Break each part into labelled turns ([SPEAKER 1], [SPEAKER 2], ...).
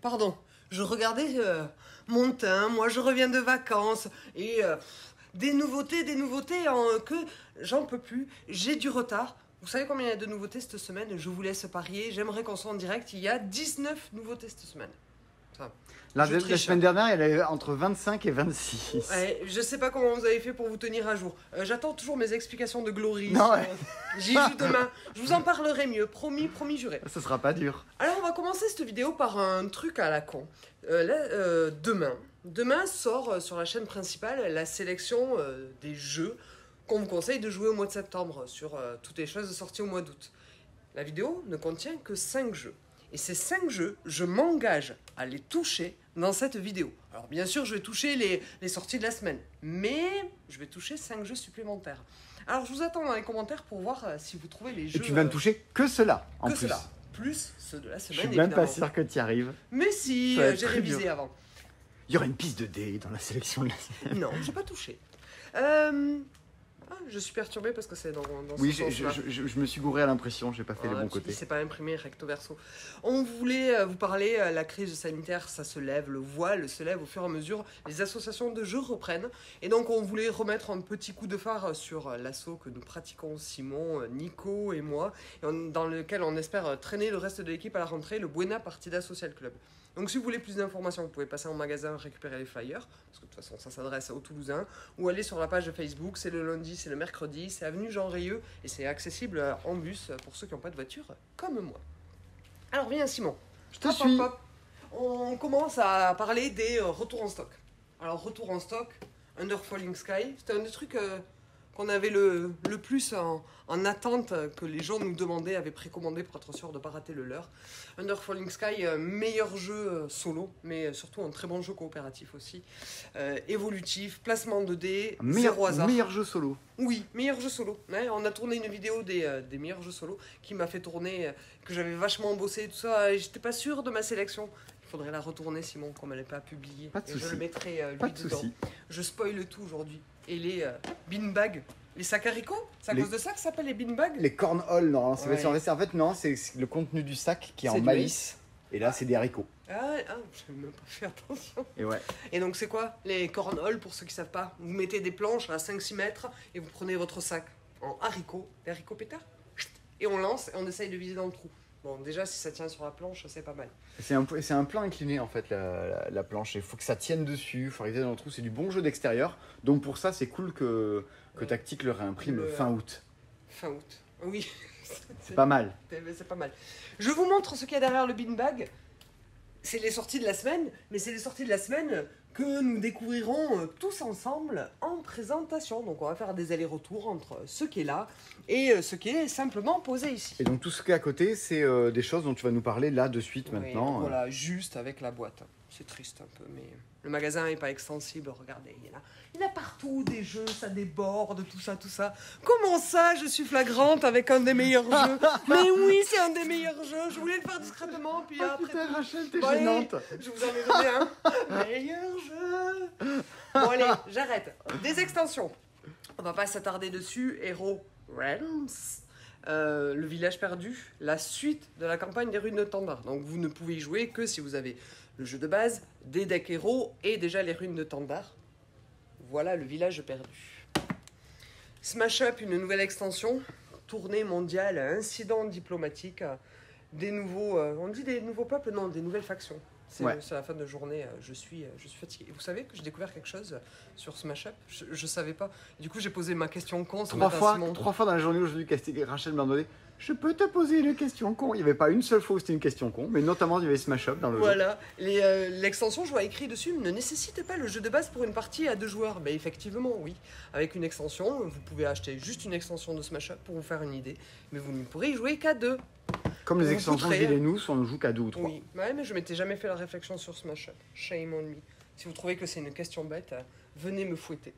[SPEAKER 1] Pardon, je regardais mon teint, moi je reviens de vacances et des nouveautés que j'en peux plus, j'ai du retard. Vous savez combien il y a de nouveautés cette semaine? Je vous laisse parier, j'aimerais qu'on soit en direct, il y a 19 nouveautés cette semaine. Ça,
[SPEAKER 2] la semaine dernière, il y avait entre 25 et 26.
[SPEAKER 1] Ouais, je sais pas comment vous avez fait pour vous tenir à jour. J'attends toujours mes explications de Glory.
[SPEAKER 2] Non, ouais.
[SPEAKER 1] J'y joue demain. Je vous en parlerai mieux. Promis, juré.
[SPEAKER 2] Ce sera pas dur.
[SPEAKER 1] Alors, on va commencer cette vidéo par un truc à la con. Demain sort sur la chaîne principale la sélection des jeux qu'on vous conseille de jouer au mois de septembre sur toutes les choses sorties au mois d'août. La vidéo ne contient que 5 jeux. Et ces 5 jeux, je m'engage à les toucher dans cette vidéo. Alors bien sûr, je vais toucher les sorties de la semaine, mais je vais toucher 5 jeux supplémentaires. Alors je vous attends dans les commentaires pour voir si vous trouvez les jeux...
[SPEAKER 2] Et tu vas ne toucher que cela, en plus.
[SPEAKER 1] Que cela, plus ceux de la semaine,
[SPEAKER 2] je suis même pas sûr que tu y arrives.
[SPEAKER 1] Mais si, j'ai révisé avant.
[SPEAKER 2] Il y aura une piste de dés dans la sélection de la semaine.
[SPEAKER 1] Non, j'ai pas touché. Je suis perturbé parce que c'est dans
[SPEAKER 2] oui,
[SPEAKER 1] ce sens-là.
[SPEAKER 2] je me suis gouré à l'impression, j'ai pas fait les bons côtés.
[SPEAKER 1] C'est pas imprimé recto verso. On voulait vous parler, la crise sanitaire, ça se lève, le voile se lève au fur et à mesure, les associations de jeux reprennent. Et donc on voulait remettre un petit coup de phare sur l'assaut que nous pratiquons, Simon, Nico et moi, dans lequel on espère traîner le reste de l'équipe à la rentrée, le Buena Partida Social Club. Donc si vous voulez plus d'informations, vous pouvez passer en magasin, récupérer les flyers, parce que de toute façon ça s'adresse aux Toulousains, ou aller sur la page de Facebook, c'est le lundi, c'est le mercredi, c'est avenue Jean Rayeux, et c'est accessible en bus pour ceux qui n'ont pas de voiture, comme moi. Alors viens Simon,
[SPEAKER 2] je te suis.
[SPEAKER 1] On commence à parler des retours en stock. Alors retour en stock, Under Falling Sky, c'était un des trucs... qu'on avait le plus en attente, que les gens nous demandaient, avaient précommandé pour être sûr de ne pas rater le leur. Under Falling Sky, meilleur jeu solo, mais surtout un très bon jeu coopératif aussi. Évolutif, placement de dés, zéro hasard.
[SPEAKER 2] Meilleur jeu solo.
[SPEAKER 1] Oui, meilleur jeu solo. Ouais, on a tourné une vidéo des meilleurs jeux solo qui m'a fait tourner, que j'avais vachement bossé et tout ça, et j'étais pas sûr de ma sélection. Il faudrait la retourner, Simon, comme elle n'est pas publiée.
[SPEAKER 2] Pas de soucis.
[SPEAKER 1] Je le mettrai
[SPEAKER 2] pas
[SPEAKER 1] lui
[SPEAKER 2] de
[SPEAKER 1] dedans.
[SPEAKER 2] Soucis.
[SPEAKER 1] Je spoil tout aujourd'hui. Et les beanbags, les sacs haricots, c'est à cause de ça que ça s'appelle les beanbags?
[SPEAKER 2] Les cornholls, non.
[SPEAKER 1] Ouais.
[SPEAKER 2] En fait, non, c'est le contenu du sac qui est en
[SPEAKER 1] du
[SPEAKER 2] malice. Et là, c'est des haricots.
[SPEAKER 1] Ah, j'ai même pas fait attention.
[SPEAKER 2] Et ouais.
[SPEAKER 1] Et donc, c'est quoi les cornholls, pour ceux qui savent pas? Vous mettez des planches à 5-6 mètres et vous prenez votre sac en haricots, des haricots pétards, et on lance et on essaye de viser dans le trou. Bon, déjà, si ça tient sur la planche, c'est pas mal.
[SPEAKER 2] C'est un plan incliné, en fait, la planche. Il faut que ça tienne dessus, il faut arriver dans le trou. C'est du bon jeu d'extérieur. Donc, pour ça, c'est cool que Tactique le réimprime fin août.
[SPEAKER 1] Fin août, oui.
[SPEAKER 2] C'est pas mal.
[SPEAKER 1] C'est pas mal. Je vous montre ce qu'il y a derrière le beanbag. C'est les sorties de la semaine, mais c'est les sorties de la semaine que nous découvrirons tous ensemble en présentation. Donc on va faire des allers-retours entre ce qui est là et ce qui est simplement posé ici.
[SPEAKER 2] Et donc tout ce qui est à côté, c'est des choses dont tu vas nous parler là de suite maintenant.
[SPEAKER 1] Voilà, juste avec la boîte. C'est triste un peu, mais le magasin n'est pas extensible. Regardez, il y en a partout des jeux, ça déborde, tout ça. Comment ça, je suis flagrante avec un des meilleurs jeux? Mais oui, c'est un des meilleurs jeux. Je voulais le faire discrètement, puis après...
[SPEAKER 2] Putain, Rachel, t'es
[SPEAKER 1] bon,
[SPEAKER 2] gênante.
[SPEAKER 1] Allez, je vous en ai donné un. Meilleur jeu. Bon, allez, j'arrête. Des extensions. On va pas s'attarder dessus. Hero Realms. Le village perdu, la suite de la campagne des ruines de Tandar. Donc vous ne pouvez y jouer que si vous avez le jeu de base, des decks héros et déjà les ruines de Tandar. Voilà le village perdu. Smash Up, une nouvelle extension, tournée mondiale, incident diplomatique, des nouveaux, on dit des nouveaux peuples, non, des nouvelles factions. C'est la fin de journée, je suis fatigué. Et vous savez que j'ai découvert quelque chose sur Smash Up, je savais pas. Du coup, j'ai posé ma question con.
[SPEAKER 2] Trois fois dans la journée aujourd'hui, Rachel m'a demandé « Je peux te poser une question con ?» Il n'y avait pas une seule fois où c'était une question con, mais notamment il y avait Smash Up dans le jeu.
[SPEAKER 1] Voilà, l'extension, je vois écrit dessus, ne nécessite pas le jeu de base pour une partie à 2 joueurs. Ben effectivement, oui. Avec une extension, vous pouvez acheter juste une extension de Smash Up pour vous faire une idée, mais vous ne pourrez y jouer qu'à 2.
[SPEAKER 2] Comme les extensions de Villainous, on ne joue qu'à 2 ou 3.
[SPEAKER 1] Oui, ouais, mais je m'étais jamais fait la réflexion sur Smash Up. Shame on me. Si vous trouvez que c'est une question bête, venez me fouetter.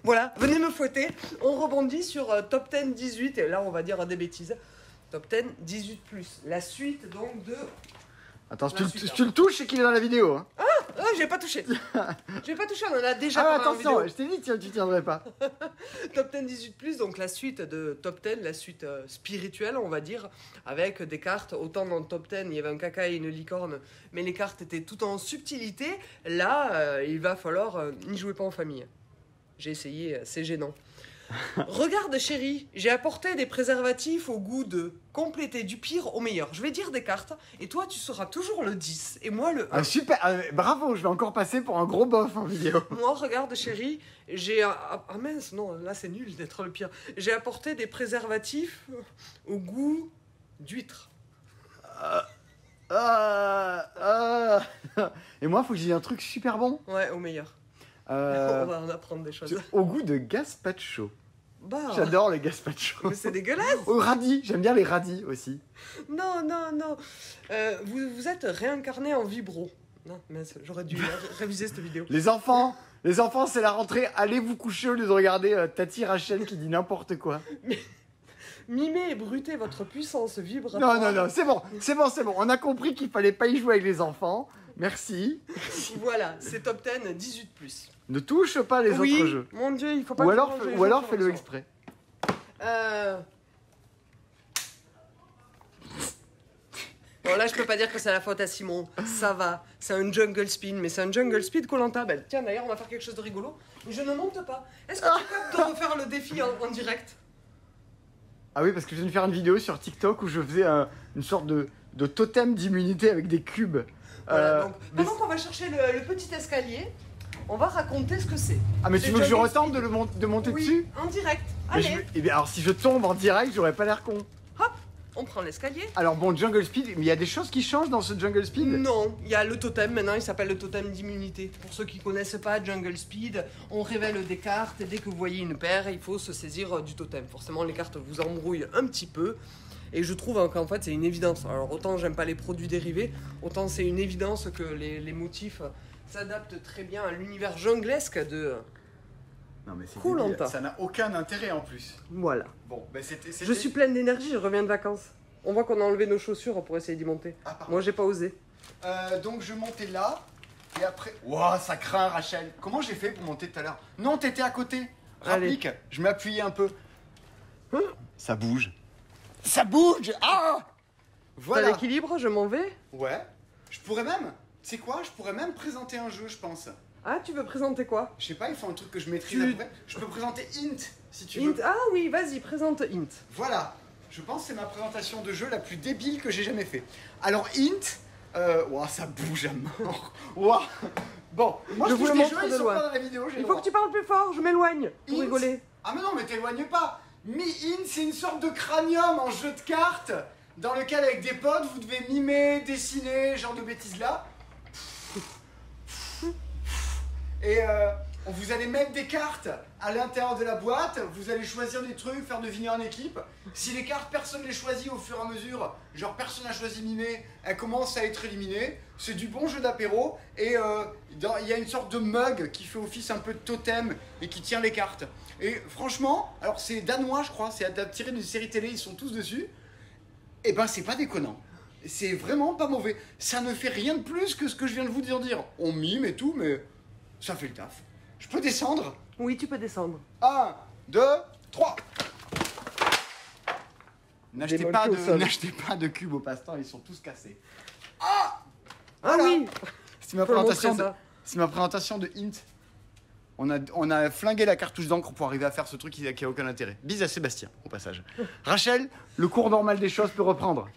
[SPEAKER 1] Voilà, venez me fouetter. On rebondit sur Top 10 18, et là on va dire des bêtises. Top 10 18+. La suite donc de...
[SPEAKER 2] Attends, si tu le touches, c'est qu'il est dans la vidéo. Hein.
[SPEAKER 1] Ah, Oh, j'ai pas touché. J'ai pas touché, on en a déjà
[SPEAKER 2] Ah,
[SPEAKER 1] parlé en
[SPEAKER 2] attention,
[SPEAKER 1] vidéo.
[SPEAKER 2] je t'ai dit, tiens, tu tiendrais pas.
[SPEAKER 1] Top 10 18+, donc la suite de Top 10, la suite spirituelle, on va dire, avec des cartes. Autant dans le Top 10, il y avait un caca et une licorne, mais les cartes étaient tout en subtilité. Là, il va falloir n'y jouer pas en famille. J'ai essayé, c'est gênant. Regarde chérie, j'ai apporté des préservatifs au goût de compléter du pire au meilleur. Je vais dire des cartes, et toi tu seras toujours le 10, et moi le 1.
[SPEAKER 2] Ah, super, bravo, je vais encore passer pour un gros bof en vidéo.
[SPEAKER 1] Moi, regarde chérie, j'ai... Ah mince, non, là c'est nul d'être le pire. J'ai apporté des préservatifs au goût d'huître.
[SPEAKER 2] Et moi, faut que j'ai un truc super bon.
[SPEAKER 1] Ouais, au meilleur. On
[SPEAKER 2] Euh,
[SPEAKER 1] va en apprendre des choses.
[SPEAKER 2] Au goût de gazpacho.
[SPEAKER 1] Bah,
[SPEAKER 2] J'adore les gazpacho.
[SPEAKER 1] mais c'est dégueulasse.
[SPEAKER 2] Au radis, j'aime bien les radis aussi.
[SPEAKER 1] Non, non, non. Vous êtes réincarné en vibro. Non, mince, j'aurais dû réviser cette vidéo.
[SPEAKER 2] Les enfants, c'est la rentrée. Allez vous coucher au lieu de regarder Tati Rachel qui dit n'importe quoi.
[SPEAKER 1] Mimez et brutez votre puissance
[SPEAKER 2] Non,
[SPEAKER 1] vibratoire.
[SPEAKER 2] non, non, c'est bon. On a compris qu'il fallait pas y jouer avec les enfants. Merci.
[SPEAKER 1] Voilà, c'est Top 10 18+.
[SPEAKER 2] Ne touche pas les
[SPEAKER 1] Oui,
[SPEAKER 2] autres jeux.
[SPEAKER 1] mon Dieu, il faut pas
[SPEAKER 2] Ou
[SPEAKER 1] que
[SPEAKER 2] alors,
[SPEAKER 1] tu manges les
[SPEAKER 2] ou alors
[SPEAKER 1] jeux
[SPEAKER 2] fais-le
[SPEAKER 1] sur
[SPEAKER 2] exprès.
[SPEAKER 1] Bon, là, je peux pas dire que c'est la faute à Simon. Ça va. C'est un jungle speed, mais c'est un jungle speed Koh-Lanta. Ben, tiens, d'ailleurs, on va faire quelque chose de rigolo. Mais je ne monte pas. Est-ce que tu peux te refaire le défi en direct?
[SPEAKER 2] Ah oui, parce que je viens de faire une vidéo sur TikTok où je faisais une sorte de totem d'immunité avec des cubes.
[SPEAKER 1] Voilà, donc,
[SPEAKER 2] mais-
[SPEAKER 1] pendant qu'on va chercher le petit escalier, on va raconter ce que c'est.
[SPEAKER 2] Ah, mais
[SPEAKER 1] C'est
[SPEAKER 2] tu veux que je
[SPEAKER 1] jungle
[SPEAKER 2] retente
[SPEAKER 1] speed.
[SPEAKER 2] de monter
[SPEAKER 1] Oui,
[SPEAKER 2] dessus?
[SPEAKER 1] en direct.
[SPEAKER 2] Mais
[SPEAKER 1] Allez,
[SPEAKER 2] eh bien, alors si je tombe en direct, j'aurais pas l'air con.
[SPEAKER 1] hop, on prend l'escalier.
[SPEAKER 2] Alors bon, Jungle Speed, mais il y a des choses qui changent dans ce Jungle Speed?
[SPEAKER 1] Non, il y a le totem maintenant, il s'appelle le totem d'immunité. Pour ceux qui connaissent pas Jungle Speed, on révèle des cartes et dès que vous voyez une paire, il faut se saisir du totem. Forcément, les cartes vous embrouillent un petit peu. Et je trouve qu'en fait, c'est une évidence. Alors, autant j'aime pas les produits dérivés, autant c'est une évidence que les motifs s'adaptent très bien à l'univers junglesque de...
[SPEAKER 2] Non, mais c'est
[SPEAKER 1] Koh-Lanta.
[SPEAKER 2] débile. Ça n'a aucun intérêt en plus.
[SPEAKER 1] Voilà.
[SPEAKER 2] Bon, ben c'était.
[SPEAKER 1] Je suis pleine d'énergie, je reviens de vacances. On voit qu'on a enlevé nos chaussures pour essayer d'y monter.
[SPEAKER 2] Ah, pardon.
[SPEAKER 1] Moi, j'ai pas osé.
[SPEAKER 2] Donc je montais là, et après. Wouah, ça craint, Rachel. Comment j'ai fait pour monter tout à l'heure? Non, t'étais à côté.
[SPEAKER 1] Allez.
[SPEAKER 2] Rapplique. Je m'appuyais un peu.
[SPEAKER 1] Hein?
[SPEAKER 2] Ça bouge. Ça bouge. Ah.
[SPEAKER 1] T'as
[SPEAKER 2] Voilà.
[SPEAKER 1] l'équilibre, je m'en vais.
[SPEAKER 2] Ouais. Je pourrais même. Tu sais quoi? Je pourrais même présenter un jeu, je pense.
[SPEAKER 1] Ah, tu veux présenter quoi?
[SPEAKER 2] Je sais pas, il faut un truc que je maîtrise
[SPEAKER 1] Tu-
[SPEAKER 2] après. Je peux présenter Int, si tu
[SPEAKER 1] Int.
[SPEAKER 2] veux.
[SPEAKER 1] Ah oui, vas-y, présente Int.
[SPEAKER 2] Voilà. Je pense que c'est ma présentation de jeu la plus débile que j'ai jamais fait. Alors Int, ouah, ça bouge à mort. Ouah. Bon, moi
[SPEAKER 1] Je
[SPEAKER 2] je
[SPEAKER 1] vous
[SPEAKER 2] touche
[SPEAKER 1] le
[SPEAKER 2] des
[SPEAKER 1] montre
[SPEAKER 2] jeux,
[SPEAKER 1] de
[SPEAKER 2] ils sont
[SPEAKER 1] loin.
[SPEAKER 2] pas dans la vidéo, j'ai
[SPEAKER 1] Il
[SPEAKER 2] le
[SPEAKER 1] faut
[SPEAKER 2] droit.
[SPEAKER 1] que tu parles plus fort, je m'éloigne pour
[SPEAKER 2] Int.
[SPEAKER 1] rigoler.
[SPEAKER 2] Ah mais non, mais t'éloignes pas. Mi Int, c'est une sorte de cranium en jeu de cartes dans lequel avec des potes vous devez mimer, dessiner, genre de bêtises là. Et vous allez mettre des cartes à l'intérieur de la boîte, vous allez choisir des trucs, faire deviner en équipe. Si les cartes, personne ne les choisit au fur et à mesure, genre personne n'a choisi mimer, elles commencent à être éliminées. C'est du bon jeu d'apéro et il y a une sorte de mug qui fait office un peu de totem et qui tient les cartes. Et franchement, alors c'est danois je crois, c'est tiré d'une série télé, ils sont tous dessus. Et ben c'est pas déconnant. C'est vraiment pas mauvais. Ça ne fait rien de plus que ce que je viens de vous dire. On mime et tout, mais ça fait le taf. Je peux descendre?
[SPEAKER 1] Oui, tu peux descendre.
[SPEAKER 2] 1, 2, 3. N'achetez
[SPEAKER 1] Démolqué
[SPEAKER 2] pas,
[SPEAKER 1] au sol.
[SPEAKER 2] n'achetez pas de cubes au passe-temps, ils sont tous cassés.
[SPEAKER 1] Ah
[SPEAKER 2] Voilà.
[SPEAKER 1] oui.
[SPEAKER 2] C'est ma
[SPEAKER 1] Faut le
[SPEAKER 2] présentation
[SPEAKER 1] montrer,
[SPEAKER 2] de,
[SPEAKER 1] ça.
[SPEAKER 2] c'est ma présentation de Int. On a flingué la cartouche d'encre pour arriver à faire ce truc qui a aucun intérêt. Bise à Sébastien, au passage. Rachel, le cours normal des choses peut reprendre.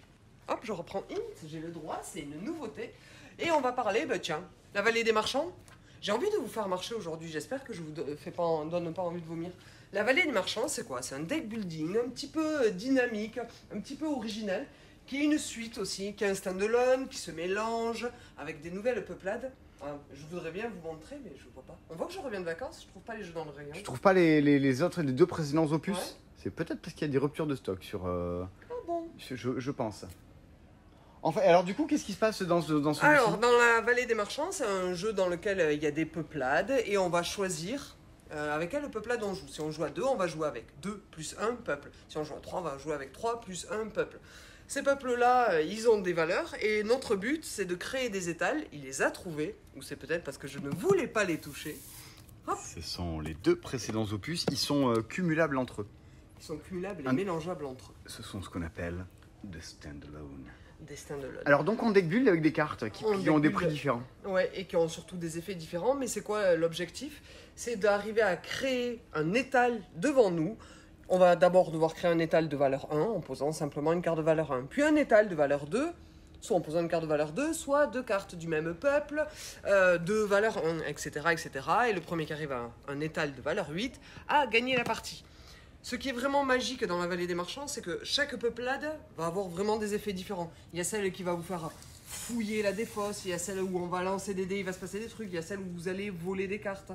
[SPEAKER 1] Hop, je reprends Int, j'ai le droit, c'est une nouveauté. Et on va parler, bah tiens, la vallée des marchands. J'ai envie de vous faire marcher aujourd'hui, j'espère que je vous donne pas envie de vomir. La vallée des marchands, c'est quoi? C'est un deck building un petit peu dynamique, un petit peu original, qui est une suite aussi, qui est un standalone, qui se mélange avec des nouvelles peuplades. Ah, je voudrais bien vous montrer, mais je vois pas. On voit que je reviens de vacances, je trouve pas les jeux dans le rayon.
[SPEAKER 2] Je trouve pas les autres, les deux précédents opus.
[SPEAKER 1] Ouais.
[SPEAKER 2] C'est peut-être parce qu'il y a des ruptures de stock sur.
[SPEAKER 1] Ah bon.
[SPEAKER 2] Je pense. Enfin, alors du coup, qu'est-ce qui se passe dans ce
[SPEAKER 1] Alors,
[SPEAKER 2] jeu-ci?
[SPEAKER 1] dans la vallée des marchands, c'est un jeu dans lequel il y a des peuplades et on va choisir avec quelle peuplade on joue. Si on joue à 2, on va jouer avec 2 plus 1 peuple. Si on joue à 3, on va jouer avec 3 plus 1 peuple. Ces peuples-là, ils ont des valeurs et notre but, c'est de créer des étals. Il les a trouvés, ou c'est peut-être parce que je ne voulais pas les toucher. Hop.
[SPEAKER 2] Ce sont les 2 précédents opus, ils sont cumulables entre eux.
[SPEAKER 1] Ils sont cumulables et mélangeables entre eux.
[SPEAKER 2] Ce sont ce qu'on appelle des stand-alone.
[SPEAKER 1] Des stand-alone.
[SPEAKER 2] Alors donc on deck build avec des cartes qui ont des prix différents.
[SPEAKER 1] Ouais, et qui ont surtout des effets différents. Mais c'est quoi l'objectif? C'est d'arriver à créer un étal devant nous. On va d'abord devoir créer un étal de valeur 1 en posant simplement une carte de valeur 1. Puis un étal de valeur 2, soit en posant une carte de valeur 2, soit 2 cartes du même peuple, de valeur 1, etc., etc. Et le premier qui arrive à un étal de valeur 8 a gagné la partie. Ce qui est vraiment magique dans la vallée des marchands, c'est que chaque peuplade va avoir vraiment des effets différents. Il y a celle qui va vous faire fouiller la défausse, il y a celle où on va lancer des dés, il va se passer des trucs, il y a celle où vous allez voler des cartes.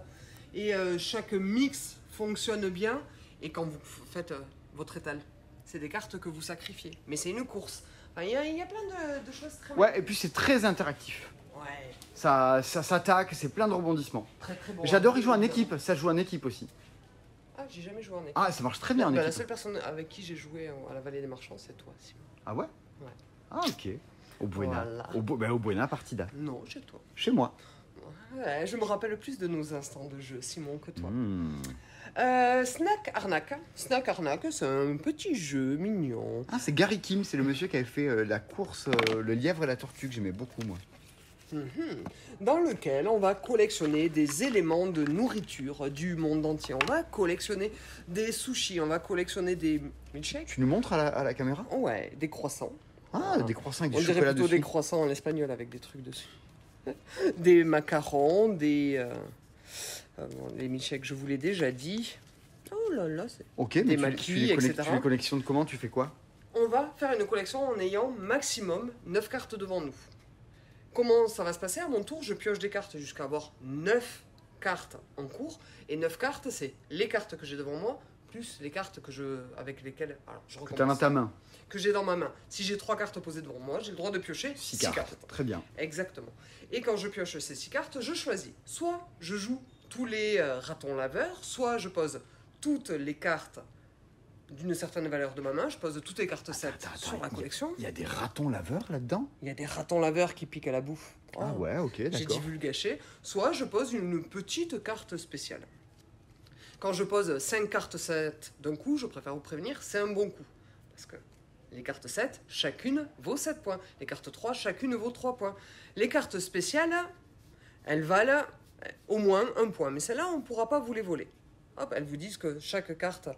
[SPEAKER 1] Et chaque mix fonctionne bien. Et quand vous faites votre étal, c'est des cartes que vous sacrifiez. Mais c'est une course. Enfin, il y a plein de choses très...
[SPEAKER 2] Ouais, et puis c'est très interactif.
[SPEAKER 1] Ouais.
[SPEAKER 2] Ça s'attaque, c'est plein de rebondissements.
[SPEAKER 1] Très très bon.
[SPEAKER 2] J'adore y jouer en équipe, ça joue en équipe aussi.
[SPEAKER 1] Ah, j'ai jamais joué en équipe.
[SPEAKER 2] Ah, ça marche très bien en équipe.
[SPEAKER 1] La seule personne avec qui j'ai joué à la vallée des marchands, c'est toi, Simon.
[SPEAKER 2] Ah ouais?
[SPEAKER 1] Ouais.
[SPEAKER 2] Ah ok. Au Buena.
[SPEAKER 1] Voilà.
[SPEAKER 2] Au Buena Partida.
[SPEAKER 1] Non, chez toi.
[SPEAKER 2] Chez moi.
[SPEAKER 1] Ouais, je me rappelle plus de nos instants de jeu, Simon, que toi. Snack Arnaque. Snack Arnaque, c'est un petit jeu mignon.
[SPEAKER 2] Ah, c'est Gary Kim, c'est le monsieur qui avait fait la course, le lièvre et la tortue, que j'aimais beaucoup, moi.
[SPEAKER 1] Dans lequel on va collectionner des éléments de nourriture du monde entier. On va collectionner des sushis, on va collectionner des milkshakes.
[SPEAKER 2] Tu nous montres à la caméra?
[SPEAKER 1] Ouais, des croissants.
[SPEAKER 2] Ah, des croissants avec
[SPEAKER 1] on
[SPEAKER 2] du chocolat
[SPEAKER 1] dirait plutôt
[SPEAKER 2] dessus.
[SPEAKER 1] des croissants en espagnol avec des trucs dessus. Des macarons, des... les milkshakes, je vous l'ai déjà dit. Oh là là, c'est...
[SPEAKER 2] Ok, mais
[SPEAKER 1] des
[SPEAKER 2] tu
[SPEAKER 1] maquis,
[SPEAKER 2] les
[SPEAKER 1] etc.
[SPEAKER 2] tu les collectionnes comment? Tu fais quoi?
[SPEAKER 1] On va faire une collection en ayant maximum 9 cartes devant nous. Comment ça va se passer? À mon tour, je pioche des cartes jusqu'à avoir 9 cartes en cours. Et 9 cartes, c'est les cartes que j'ai devant moi, plus les cartes avec lesquelles alors, je
[SPEAKER 2] Que tu as dans ta main.
[SPEAKER 1] Que j'ai dans ma main. Si j'ai 3 cartes posées devant moi, j'ai le droit de piocher
[SPEAKER 2] 6
[SPEAKER 1] cartes.
[SPEAKER 2] cartes. Très bien.
[SPEAKER 1] Exactement. Et quand je pioche ces 6 cartes, je choisis. Soit je joue tous les ratons laveurs, soit je pose toutes les cartes d'une certaine valeur de ma main. Je pose toutes les cartes 7 sur la collection.
[SPEAKER 2] Il y a des ratons laveurs là-dedans?
[SPEAKER 1] Il y a des ratons laveurs qui piquent à la bouffe.
[SPEAKER 2] Ah ouais, ok,
[SPEAKER 1] J'ai
[SPEAKER 2] d'accord.
[SPEAKER 1] divulgaché. Soit je pose une petite carte spéciale. Quand je pose 5 cartes 7 d'un coup, je préfère vous prévenir, c'est un bon coup. Parce que les cartes 7, chacune vaut 7 points. Les cartes 3, chacune vaut 3 points. Les cartes spéciales, elles valent au moins 1 point. Mais celles-là, on ne pourra pas vous les voler. Hop, elles vous disent que chaque carte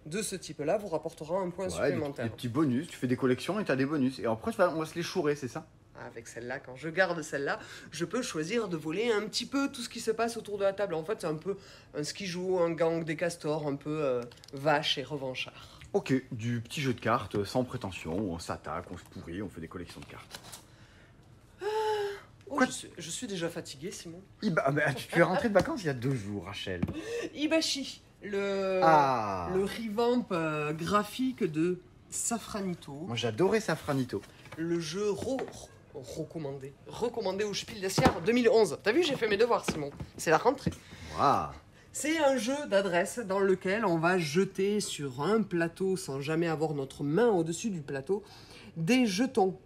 [SPEAKER 1] de ce type-là vous rapportera un point supplémentaire.
[SPEAKER 2] Des petits bonus, tu fais des collections et tu as des bonus. Et après, on va se les chourer, c'est ça?
[SPEAKER 1] Avec celle-là, quand je garde celle-là, je peux choisir de voler un petit peu tout ce qui se passe autour de la table. En fait, c'est un peu un skijo, un gang des castors, un peu vache et revanchard.
[SPEAKER 2] Ok, du petit jeu de cartes sans prétention, où on s'attaque, on se pourrit, on fait des collections de cartes.
[SPEAKER 1] Oh, je suis déjà fatigué, Simon.
[SPEAKER 2] Tu es rentré de vacances il y a 2 jours, Rachel.
[SPEAKER 1] Ibashi, le revamp graphique de Safranito.
[SPEAKER 2] Moi j'adorais Safranito.
[SPEAKER 1] Le jeu recommandé au Spiel des Jahres 2011. T'as vu, j'ai fait mes devoirs, Simon. C'est la rentrée.
[SPEAKER 2] Waouh.
[SPEAKER 1] C'est un jeu d'adresse dans lequel on va jeter sur un plateau, sans jamais avoir notre main au-dessus du plateau, des jetons.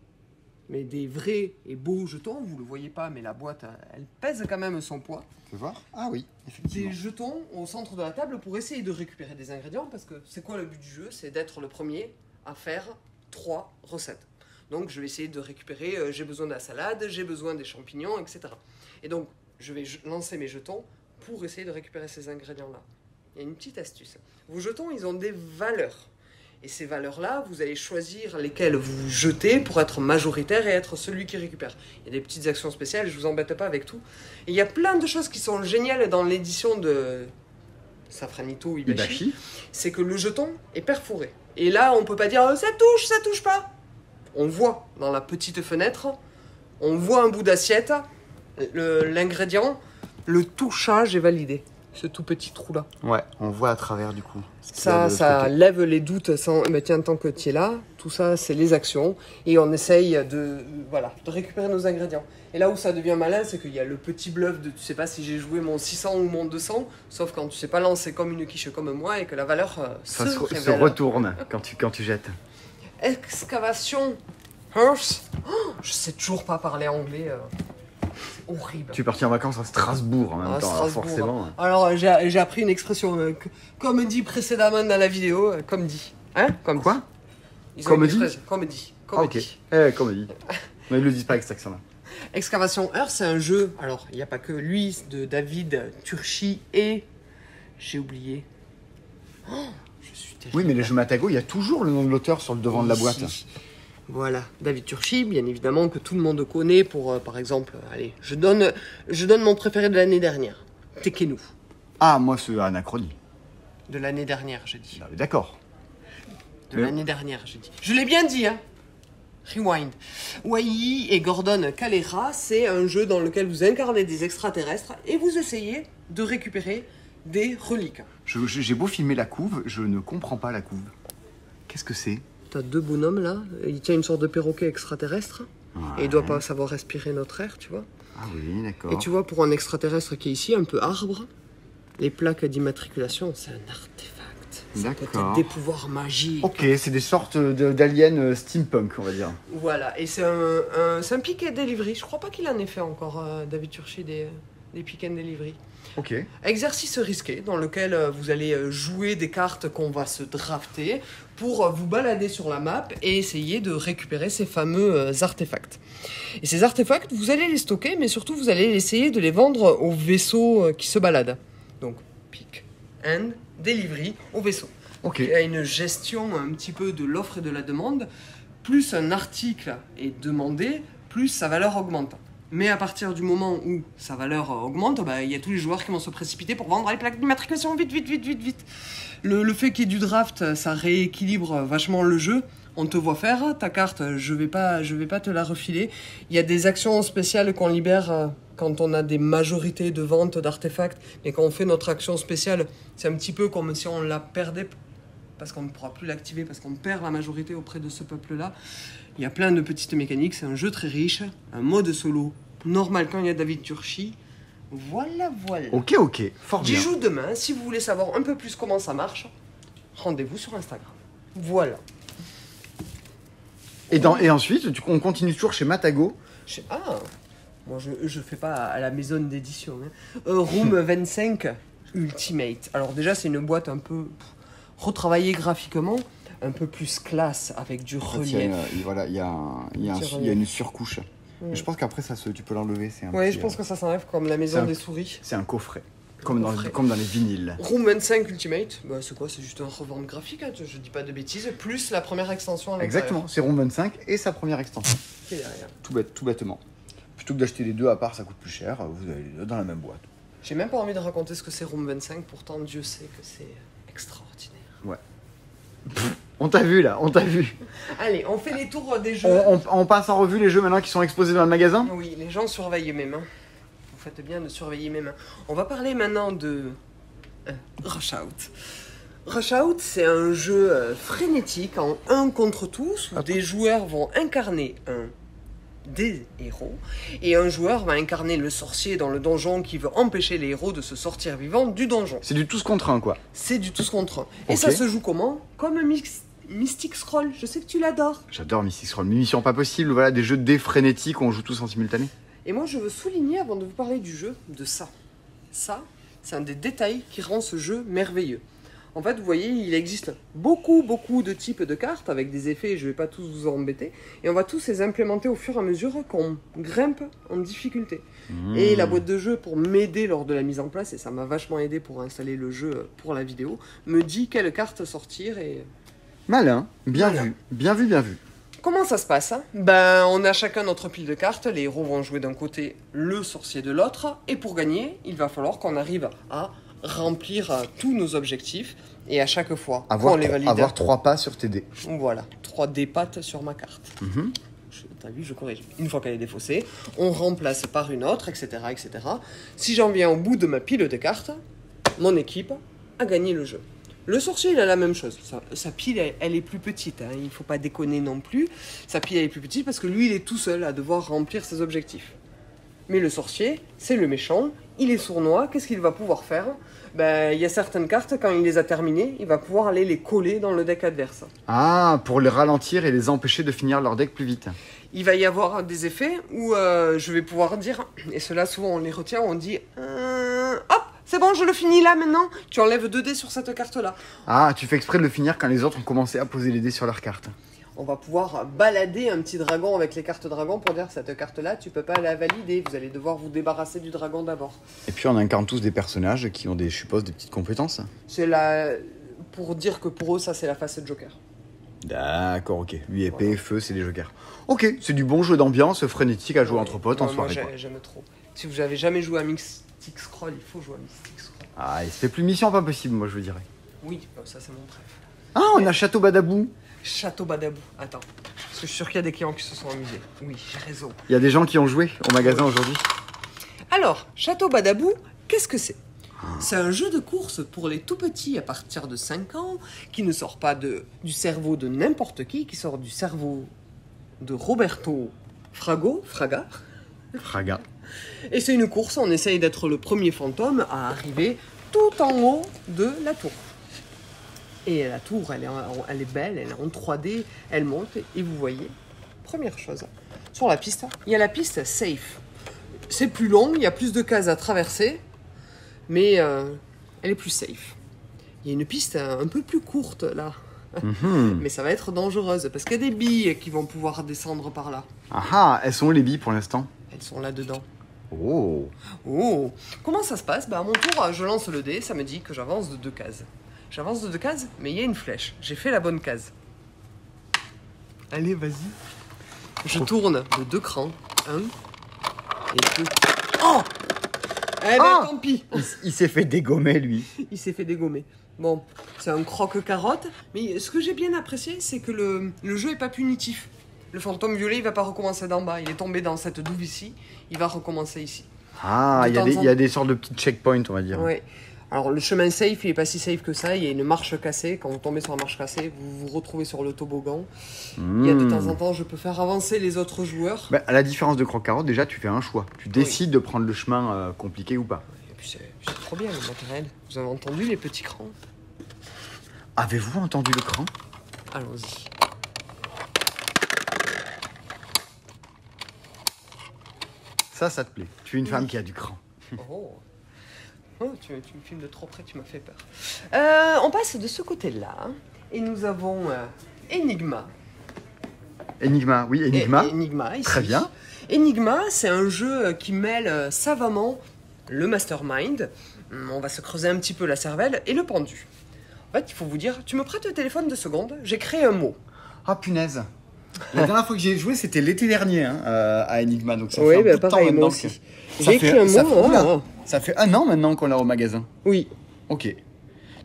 [SPEAKER 1] Mais des vrais et beaux jetons, vous le voyez pas, mais la boîte, elle pèse quand même son poids.
[SPEAKER 2] Tu veux voir? Ah oui, effectivement.
[SPEAKER 1] Des jetons au centre de la table pour essayer de récupérer des ingrédients, parce que c'est quoi le but du jeu? C'est d'être le premier à faire 3 recettes. Donc je vais essayer de récupérer, j'ai besoin de la salade, j'ai besoin des champignons, etc. Et donc je vais lancer mes jetons pour essayer de récupérer ces ingrédients-là. Il y a une petite astuce. Vos jetons, ils ont des valeurs. Et ces valeurs-là, vous allez choisir lesquelles vous jetez pour être majoritaire et être celui qui récupère. Il y a des petites actions spéciales, je ne vous embête pas avec tout. Et il y a plein de choses qui sont géniales dans l'édition de Safranito Ibashi. C'est que le jeton est perforé. Et là, on ne peut pas dire « ça touche pas ». On voit dans la petite fenêtre, on voit un bout d'assiette, l'ingrédient, le touchage est validé. Ce tout petit trou-là.
[SPEAKER 2] Ouais, on voit à travers du coup.
[SPEAKER 1] Ça lève les doutes sans... Mais tiens, tant que tu es là, tout ça, c'est les actions. Et on essaye de récupérer nos ingrédients. Et là où ça devient malin, c'est qu'il y a le petit bluff de tu sais pas si j'ai joué mon 600 ou mon 200, sauf quand tu sais pas lancer comme une quiche comme moi et que la valeur se
[SPEAKER 2] retourne quand tu jettes.
[SPEAKER 1] Excavation Earth. Oh, je sais toujours pas parler anglais. C'est horrible.
[SPEAKER 2] Tu es parti en vacances à Strasbourg en même temps, alors forcément.
[SPEAKER 1] Alors j'ai appris une expression, comme dit précédemment dans la vidéo, comme dit. Hein? Comme
[SPEAKER 2] Quoi?
[SPEAKER 1] dit. Comme dit.
[SPEAKER 2] Ah, ok. Comme dit. Mais ils le disent pas avec cet accent-là.
[SPEAKER 1] Excavation Earth, c'est un jeu. Alors, il n'y a pas que lui, de David Turchi et. J'ai oublié. Oh, je suis terrible.
[SPEAKER 2] Oui, mais les jeux Matago, il y a toujours le nom de l'auteur sur le devant de la boîte.
[SPEAKER 1] Voilà, David Turchi, bien évidemment, que tout le monde connaît pour, par exemple, allez, je donne mon préféré de l'année dernière, Tekenu.
[SPEAKER 2] Ah, moi, c'est Anachronie.
[SPEAKER 1] De l'année dernière, j'ai dit.
[SPEAKER 2] D'accord.
[SPEAKER 1] De l'année dernière, j'ai dit. Je l'ai bien dit, hein. Rewind. Wai et Gordon Calera, c'est un jeu dans lequel vous incarnez des extraterrestres et vous essayez de récupérer des reliques.
[SPEAKER 2] J'ai beau filmer la couve, je ne comprends pas la couve. Qu'est-ce que c'est?
[SPEAKER 1] T'as deux bonhommes là, il tient une sorte de perroquet extraterrestre et il doit pas savoir respirer notre air, tu vois.
[SPEAKER 2] Ah oui, d'accord.
[SPEAKER 1] Et tu vois, pour un extraterrestre qui est ici, un peu arbre, les plaques d'immatriculation, c'est un artefact. Ça peut être des pouvoirs magiques.
[SPEAKER 2] Ok, c'est des sortes d'aliens steampunk, on va dire.
[SPEAKER 1] Voilà, et c'est un pick and delivery. Je crois pas qu'il en ait fait encore, David Turchi, des pick and delivery.
[SPEAKER 2] Ok.
[SPEAKER 1] Exercice risqué dans lequel vous allez jouer des cartes qu'on va se drafter pour vous balader sur la map et essayer de récupérer ces fameux artefacts. Et ces artefacts, vous allez les stocker, mais surtout vous allez essayer de les vendre aux vaisseaux qui se baladent. Donc, pick and delivery au vaisseau.
[SPEAKER 2] Ok.
[SPEAKER 1] Il y a une gestion un petit peu de l'offre et de la demande. Plus un article est demandé, plus sa valeur augmente. Mais à partir du moment où sa valeur augmente, il y a tous les joueurs qui vont se précipiter pour vendre les plaques d'immatriculation vite. Le fait qu'il y ait du draft, ça rééquilibre vachement le jeu. On te voit faire ta carte, je vais pas te la refiler. Il y a des actions spéciales qu'on libère quand on a des majorités de vente d'artefacts. Mais quand on fait notre action spéciale, c'est un petit peu comme si on la perdait parce qu'on ne pourra plus l'activer, parce qu'on perd la majorité auprès de ce peuple-là. Il y a plein de petites mécaniques, c'est un jeu très riche, un mode solo normal quand il y a David Turchi. Voilà.
[SPEAKER 2] Ok, fort bien.
[SPEAKER 1] J'y joue demain, si vous voulez savoir un peu plus comment ça marche, rendez-vous sur Instagram. Voilà.
[SPEAKER 2] Et ensuite, on continue toujours chez Matago.
[SPEAKER 1] Moi je fais pas à la maison d'édition. Hein. Room 25 Ultimate. Alors déjà c'est une boîte un peu retravaillée graphiquement, un peu plus classe avec du relief.
[SPEAKER 2] Il y a une surcouche. Je pense qu'après tu peux l'enlever.
[SPEAKER 1] Je pense que ça s'enlève comme la maison des souris.
[SPEAKER 2] C'est un coffret. Comme dans les vinyles.
[SPEAKER 1] Room 25 Ultimate, c'est quoi? C'est juste un revente graphique, hein, je dis pas de bêtises, plus la première extension à l'intérieur.
[SPEAKER 2] Exactement, c'est Room 25 et sa première extension.
[SPEAKER 1] Et derrière.
[SPEAKER 2] Tout bêtement. Plutôt que d'acheter les deux à part, ça coûte plus cher, vous avez les deux dans la même boîte.
[SPEAKER 1] J'ai même pas envie de raconter ce que c'est Room 25, pourtant Dieu sait que c'est extraordinaire.
[SPEAKER 2] Ouais. On t'a vu là, on t'a vu.
[SPEAKER 1] Allez, on fait les tours des jeux.
[SPEAKER 2] On passe en revue les jeux maintenant qui sont exposés dans le magasin.
[SPEAKER 1] Oui, les gens surveillent mes mains. Vous faites bien de surveiller mes mains. On va parler maintenant de Rush Out. Rush Out, c'est un jeu frénétique en 1 contre tous, où des joueurs vont incarner des héros, et un joueur va incarner le sorcier dans le donjon qui veut empêcher les héros de se sortir vivants du donjon.
[SPEAKER 2] C'est du tous contre un, quoi.
[SPEAKER 1] C'est du tous contre un. Et ça se joue comment? Comme Mystic Scroll, je sais que tu l'adores.
[SPEAKER 2] J'adore Mystic Scroll, Mission pas possible, voilà, des jeux dés frénétiques où on joue tous en simultané.
[SPEAKER 1] Et moi je veux souligner, avant de vous parler du jeu, de ça. Ça, c'est un des détails qui rend ce jeu merveilleux. En fait, vous voyez, il existe beaucoup de types de cartes avec des effets, je ne vais pas tous vous embêter, et on va tous les implémenter au fur et à mesure qu'on grimpe en difficulté. Et la boîte de jeu, pour m'aider lors de la mise en place, et ça m'a vachement aidé pour installer le jeu pour la vidéo, me dit quelle carte sortir et...
[SPEAKER 2] Malin, bien vu.
[SPEAKER 1] Comment ça se passe, hein? On a chacun notre pile de cartes, les héros vont jouer d'un côté, le sorcier de l'autre, et pour gagner, il va falloir qu'on arrive à remplir tous nos objectifs, et à chaque fois qu'on les valide...
[SPEAKER 2] Avoir 3 pas sur tes dés.
[SPEAKER 1] Voilà, 3 dés pattes sur ma carte. T'as vu, je corrige. Une fois qu'elle est défaussée, on remplace par une autre, etc., etc. Si j'en viens au bout de ma pile de cartes, mon équipe a gagné le jeu. Le sorcier, il a la même chose. Sa pile, elle est plus petite. Hein. Il ne faut pas déconner non plus. Sa pile, elle est plus petite parce que lui, il est tout seul à devoir remplir ses objectifs. Mais le sorcier, c'est le méchant. il est sournois, qu'est-ce qu'il va pouvoir faire? Ben, il y a certaines cartes, quand il les a terminées, il va pouvoir aller les coller dans le deck adverse.
[SPEAKER 2] Ah, pour les ralentir et les empêcher de finir leur deck plus vite.
[SPEAKER 1] Il va y avoir des effets où je vais pouvoir dire, et cela souvent on les retient, on dit hop, c'est bon, je le finis là maintenant, tu enlèves 2 dés sur cette carte-là.
[SPEAKER 2] Ah, tu fais exprès de le finir quand les autres ont commencé à poser les dés sur leurs cartes.
[SPEAKER 1] On va pouvoir balader un petit dragon avec les cartes dragon pour dire cette carte-là, tu peux pas la valider, vous allez devoir vous débarrasser du dragon d'abord.
[SPEAKER 2] Et puis on incarne tous des personnages qui ont des, je suppose, des petites compétences.
[SPEAKER 1] C'est la... pour dire que pour eux, ça c'est la face Joker.
[SPEAKER 2] D'accord, ok. Lui, épée, feu, c'est des jokers. Ok, c'est du bon jeu d'ambiance frénétique à jouer entre potes en soirée.
[SPEAKER 1] Moi, j'aime trop. Si vous n'avez jamais joué à Mystic Scroll, il faut jouer à Mystic Scroll.
[SPEAKER 2] Ah, il se fait plus mission pas possible, moi je vous dirais.
[SPEAKER 1] Oui, ça c'est mon préf.
[SPEAKER 2] Ah, on a Château Badabou.
[SPEAKER 1] Château Badabou. Attends, parce que je suis sûr qu'il y a des clients qui se sont amusés. Oui, j'ai raison.
[SPEAKER 2] Il y a des gens qui ont joué au magasin aujourd'hui.
[SPEAKER 1] Alors, Château Badabou, qu'est-ce que c'est? C'est un jeu de course pour les tout petits à partir de 5 ans, qui ne sort pas du cerveau de n'importe qui sort du cerveau de Roberto Fraga. Et c'est une course, on essaye d'être le premier fantôme à arriver tout en haut de la tour. Et la tour, elle est belle, elle est en 3D, elle monte, et vous voyez, première chose, sur la piste, il y a la piste safe. C'est plus long, il y a plus de cases à traverser, mais elle est plus safe. Il y a une piste un peu plus courte, là. Mais ça va être dangereuse, parce qu'il y a des billes qui vont pouvoir descendre par là.
[SPEAKER 2] Ah, elles sont où les billes pour l'instant?
[SPEAKER 1] Elles sont là-dedans.
[SPEAKER 2] Oh.
[SPEAKER 1] Comment ça se passe? À mon tour, je lance le dé, ça me dit que j'avance de 2 cases. J'avance de 2 cases, mais il y a une flèche. J'ai fait la bonne case. Allez, vas-y. Je tourne de 2 crans. 1 et 2. Oh! Eh ben, tant pis.
[SPEAKER 2] Il s'est fait dégommer, lui.
[SPEAKER 1] Il s'est fait dégommer. Bon, c'est un croque-carotte, mais ce que j'ai bien apprécié, c'est que le jeu est pas punitif. Le fantôme violet, il va pas recommencer d'en bas. Il est tombé dans cette douve ici, il va recommencer ici.
[SPEAKER 2] Ah, il y a des sortes de petits checkpoints, on va dire.
[SPEAKER 1] Ouais. Alors, le chemin safe, il est pas si safe que ça. Il y a une marche cassée. Quand vous tombez sur la marche cassée, vous vous retrouvez sur le toboggan. Il y a de temps en temps, je peux faire avancer les autres joueurs.
[SPEAKER 2] À la différence de croque-carotte, déjà, tu fais un choix. Tu décides de prendre le chemin compliqué ou pas.
[SPEAKER 1] Et puis, c'est trop bien, le matériel. Vous avez entendu les petits crans?
[SPEAKER 2] Avez-vous entendu le cran?
[SPEAKER 1] Allons-y.
[SPEAKER 2] Ça te plaît. Tu es une femme qui a du cran.
[SPEAKER 1] Oh, tu me filmes de trop près, tu m'as fait peur. On passe de ce côté-là. Et nous avons Enigma.
[SPEAKER 2] Enigma, oui, Enigma.
[SPEAKER 1] Enigma, ici.
[SPEAKER 2] Très bien.
[SPEAKER 1] Enigma, c'est un jeu qui mêle savamment le mastermind. On va se creuser un petit peu la cervelle et le pendu. En fait, il faut vous dire, tu me prêtes le téléphone 2 secondes, j'ai créé un mot.
[SPEAKER 2] Ah, punaise. La dernière fois que j'ai joué, c'était l'été dernier à Enigma. Donc ça fait un bout de
[SPEAKER 1] pareil,
[SPEAKER 2] temps
[SPEAKER 1] moi
[SPEAKER 2] maintenant.
[SPEAKER 1] aussi. J'ai écrit un mot.
[SPEAKER 2] Ça fait 1 an maintenant qu'on l'a au magasin.
[SPEAKER 1] Oui.
[SPEAKER 2] Ok.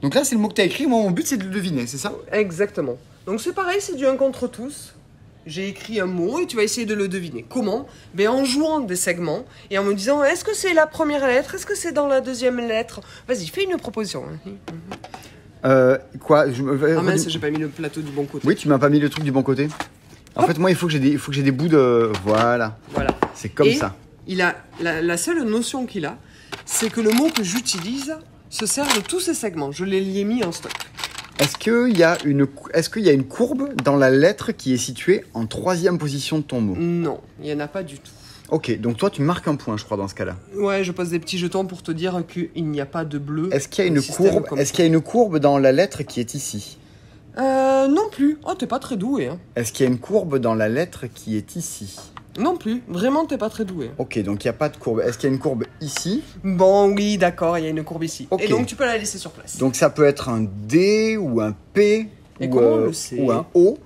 [SPEAKER 2] Donc là, c'est le mot que tu as écrit. Moi, mon but, c'est de le deviner, c'est ça?
[SPEAKER 1] Exactement. Donc c'est pareil, c'est du 1 contre tous. J'ai écrit un mot et tu vas essayer de le deviner. Comment? En jouant des segments et en me disant, est-ce que c'est la première lettre? Est-ce que c'est dans la deuxième lettre? Vas-y, fais une proposition.
[SPEAKER 2] Quoi
[SPEAKER 1] Ah mince, j'ai pas mis le plateau du bon côté.
[SPEAKER 2] Oui, tu m'as pas mis le truc du bon côté. En fait, moi, il faut que j'ai des bouts de... Voilà. C'est comme ça.
[SPEAKER 1] Il a, la seule notion qu'il a, c'est que le mot que j'utilise se sert de tous ces segments. Je les ai mis en stock.
[SPEAKER 2] Est-ce qu'il y a une courbe dans la lettre qui est située en 3e position de ton mot?
[SPEAKER 1] Non, il n'y en a pas du tout.
[SPEAKER 2] Ok, donc toi, tu marques un point, je crois, dans ce cas-là.
[SPEAKER 1] Ouais, je pose des petits jetons pour te dire qu'il n'y a pas de bleu.
[SPEAKER 2] Est-ce qu'il y a une courbe dans la lettre qui est ici?
[SPEAKER 1] Non plus. Oh, t'es pas très doué. Hein.
[SPEAKER 2] Est-ce qu'il y a une courbe dans la lettre qui est ici?
[SPEAKER 1] Non plus. Vraiment, t'es pas très doué.
[SPEAKER 2] Ok, donc il n'y a pas de courbe. Est-ce qu'il y a une courbe ici?
[SPEAKER 1] Bon, oui, d'accord, il y a une courbe ici.
[SPEAKER 2] Okay.
[SPEAKER 1] Et donc, tu peux la laisser sur place.
[SPEAKER 2] Donc, ça peut être un D ou un P ou un O.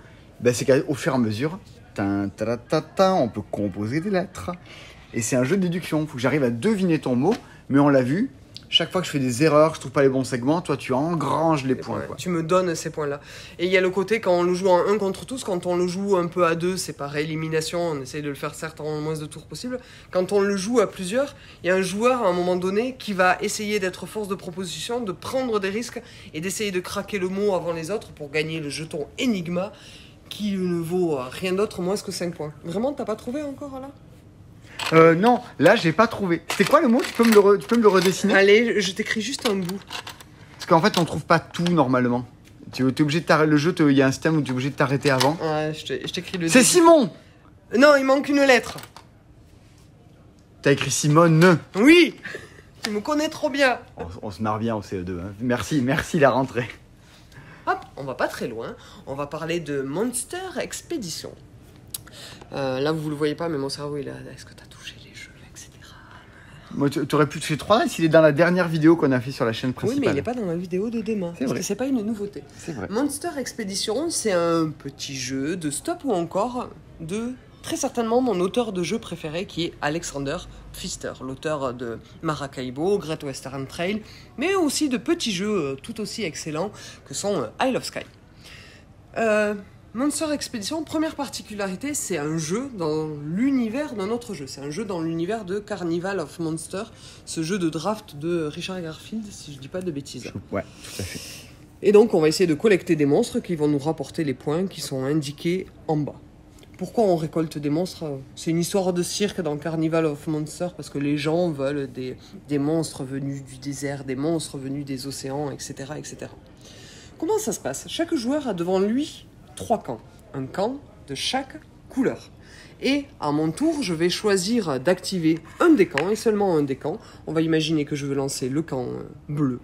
[SPEAKER 2] C'est qu'au fur et à mesure, on peut composer des lettres. Et c'est un jeu de déduction. Il faut que j'arrive à deviner ton mot, mais on l'a vu. Chaque fois que je fais des erreurs, je trouve pas les bons segments, toi tu engranges les points. Quoi.
[SPEAKER 1] Tu me donnes ces points-là. Et il y a le côté quand on le joue en 1 contre tous, quand on le joue un peu à 2, c'est par élimination, on essaye de le faire certes en moins de tours possible. Quand on le joue à plusieurs, il y a un joueur à un moment donné qui va essayer d'être force de proposition, de prendre des risques et d'essayer de craquer le mot avant les autres pour gagner le jeton Enigma qui ne vaut rien d'autre moins que 5 points. Vraiment, t'as pas trouvé encore là?
[SPEAKER 2] Non, là, j'ai pas trouvé. C'était quoi le mot? Tu peux me le redessiner?
[SPEAKER 1] Allez, je t'écris juste un bout.
[SPEAKER 2] Parce qu'en fait, on trouve pas tout normalement. Tu es obligé de t'arrêter. Le jeu, il y a un système où tu es obligé de t'arrêter avant.
[SPEAKER 1] Ouais, je t'écris le
[SPEAKER 2] C'est
[SPEAKER 1] début.
[SPEAKER 2] Simon!
[SPEAKER 1] Non, il manque une lettre.
[SPEAKER 2] T'as écrit Simone.
[SPEAKER 1] Oui. Tu me connais trop bien.
[SPEAKER 2] On se marre bien au CE2. Hein. Merci la rentrée.
[SPEAKER 1] Hop, on va pas très loin. On va parler de Monster Expedition. Là, vous le voyez pas, mais mon cerveau, il est là. Est-ce que t'as touché les jeux, etc.
[SPEAKER 2] Moi, t'aurais pu toucher 3 s'il est dans la dernière vidéo qu'on a fait sur la chaîne principale.
[SPEAKER 1] Oui, mais il est pas dans la vidéo de demain.
[SPEAKER 2] C'est
[SPEAKER 1] parce
[SPEAKER 2] vrai.
[SPEAKER 1] que c'est pas une nouveauté.
[SPEAKER 2] C'est vrai.
[SPEAKER 1] Monster Expedition, c'est un petit jeu de stop ou encore de très certainement mon auteur de jeu préféré qui est Alexander Pfister, l'auteur de Maracaibo, Great Western Trail, mais aussi de petits jeux tout aussi excellents que sont Isle of Skye. Monster Expedition, première particularité, c'est un jeu dans l'univers d'un autre jeu. C'est un jeu dans l'univers de Carnival of Monsters, ce jeu de draft de Richard Garfield, si je dis pas de bêtises.
[SPEAKER 2] Ouais, tout à fait.
[SPEAKER 1] Et donc, on va essayer de collecter des monstres qui vont nous rapporter les points qui sont indiqués en bas. Pourquoi on récolte des monstres? C'est une histoire de cirque dans Carnival of Monsters, parce que les gens veulent des monstres venus du désert, des monstres venus des océans, etc., etc. Comment ça se passe? Chaque joueur a devant lui 3 camps. Un camp de chaque couleur. Et à mon tour, je vais choisir d'activer un des camps, et seulement un des camps. On va imaginer que je veux lancer le camp bleu.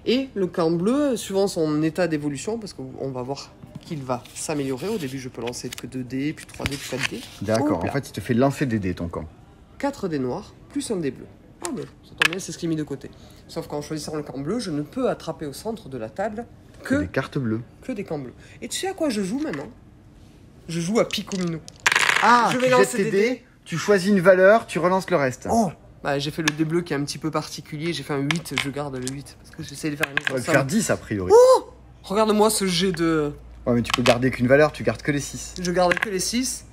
[SPEAKER 1] Et le camp bleu, suivant son état d'évolution, parce qu'on va voir qu'il va s'améliorer. Au début, je peux lancer que 2 dés, puis 3 dés, puis 4 dés.
[SPEAKER 2] D'accord,
[SPEAKER 1] Hop là.
[SPEAKER 2] en fait, il te fait lancer des dés, ton camp.
[SPEAKER 1] 4 dés noirs, plus un dé bleu. Ah ben, ça tombe bien, c'est ce qui est mis de côté. Sauf qu'en choisissant le camp bleu, je ne peux attraper au centre de la table
[SPEAKER 2] Des cartes bleues.
[SPEAKER 1] que des camps bleus. Et tu sais à quoi je joue maintenant? Je joue à Picomino.
[SPEAKER 2] Ah,
[SPEAKER 1] Je vais
[SPEAKER 2] tu
[SPEAKER 1] lancer
[SPEAKER 2] jettes tes
[SPEAKER 1] des
[SPEAKER 2] dés,
[SPEAKER 1] dés.
[SPEAKER 2] tu choisis une valeur, tu relances le reste.
[SPEAKER 1] Oh bah, j'ai fait le dé bleu qui est un petit peu particulier. J'ai fait un 8, je garde le 8. Parce que j'essaie de faire une
[SPEAKER 2] On va le
[SPEAKER 1] somme.
[SPEAKER 2] faire 10 a priori.
[SPEAKER 1] Regarde-moi ce jet de...
[SPEAKER 2] Ouais, mais tu peux garder qu'une valeur, tu gardes que les 6.
[SPEAKER 1] Je garde que les 6.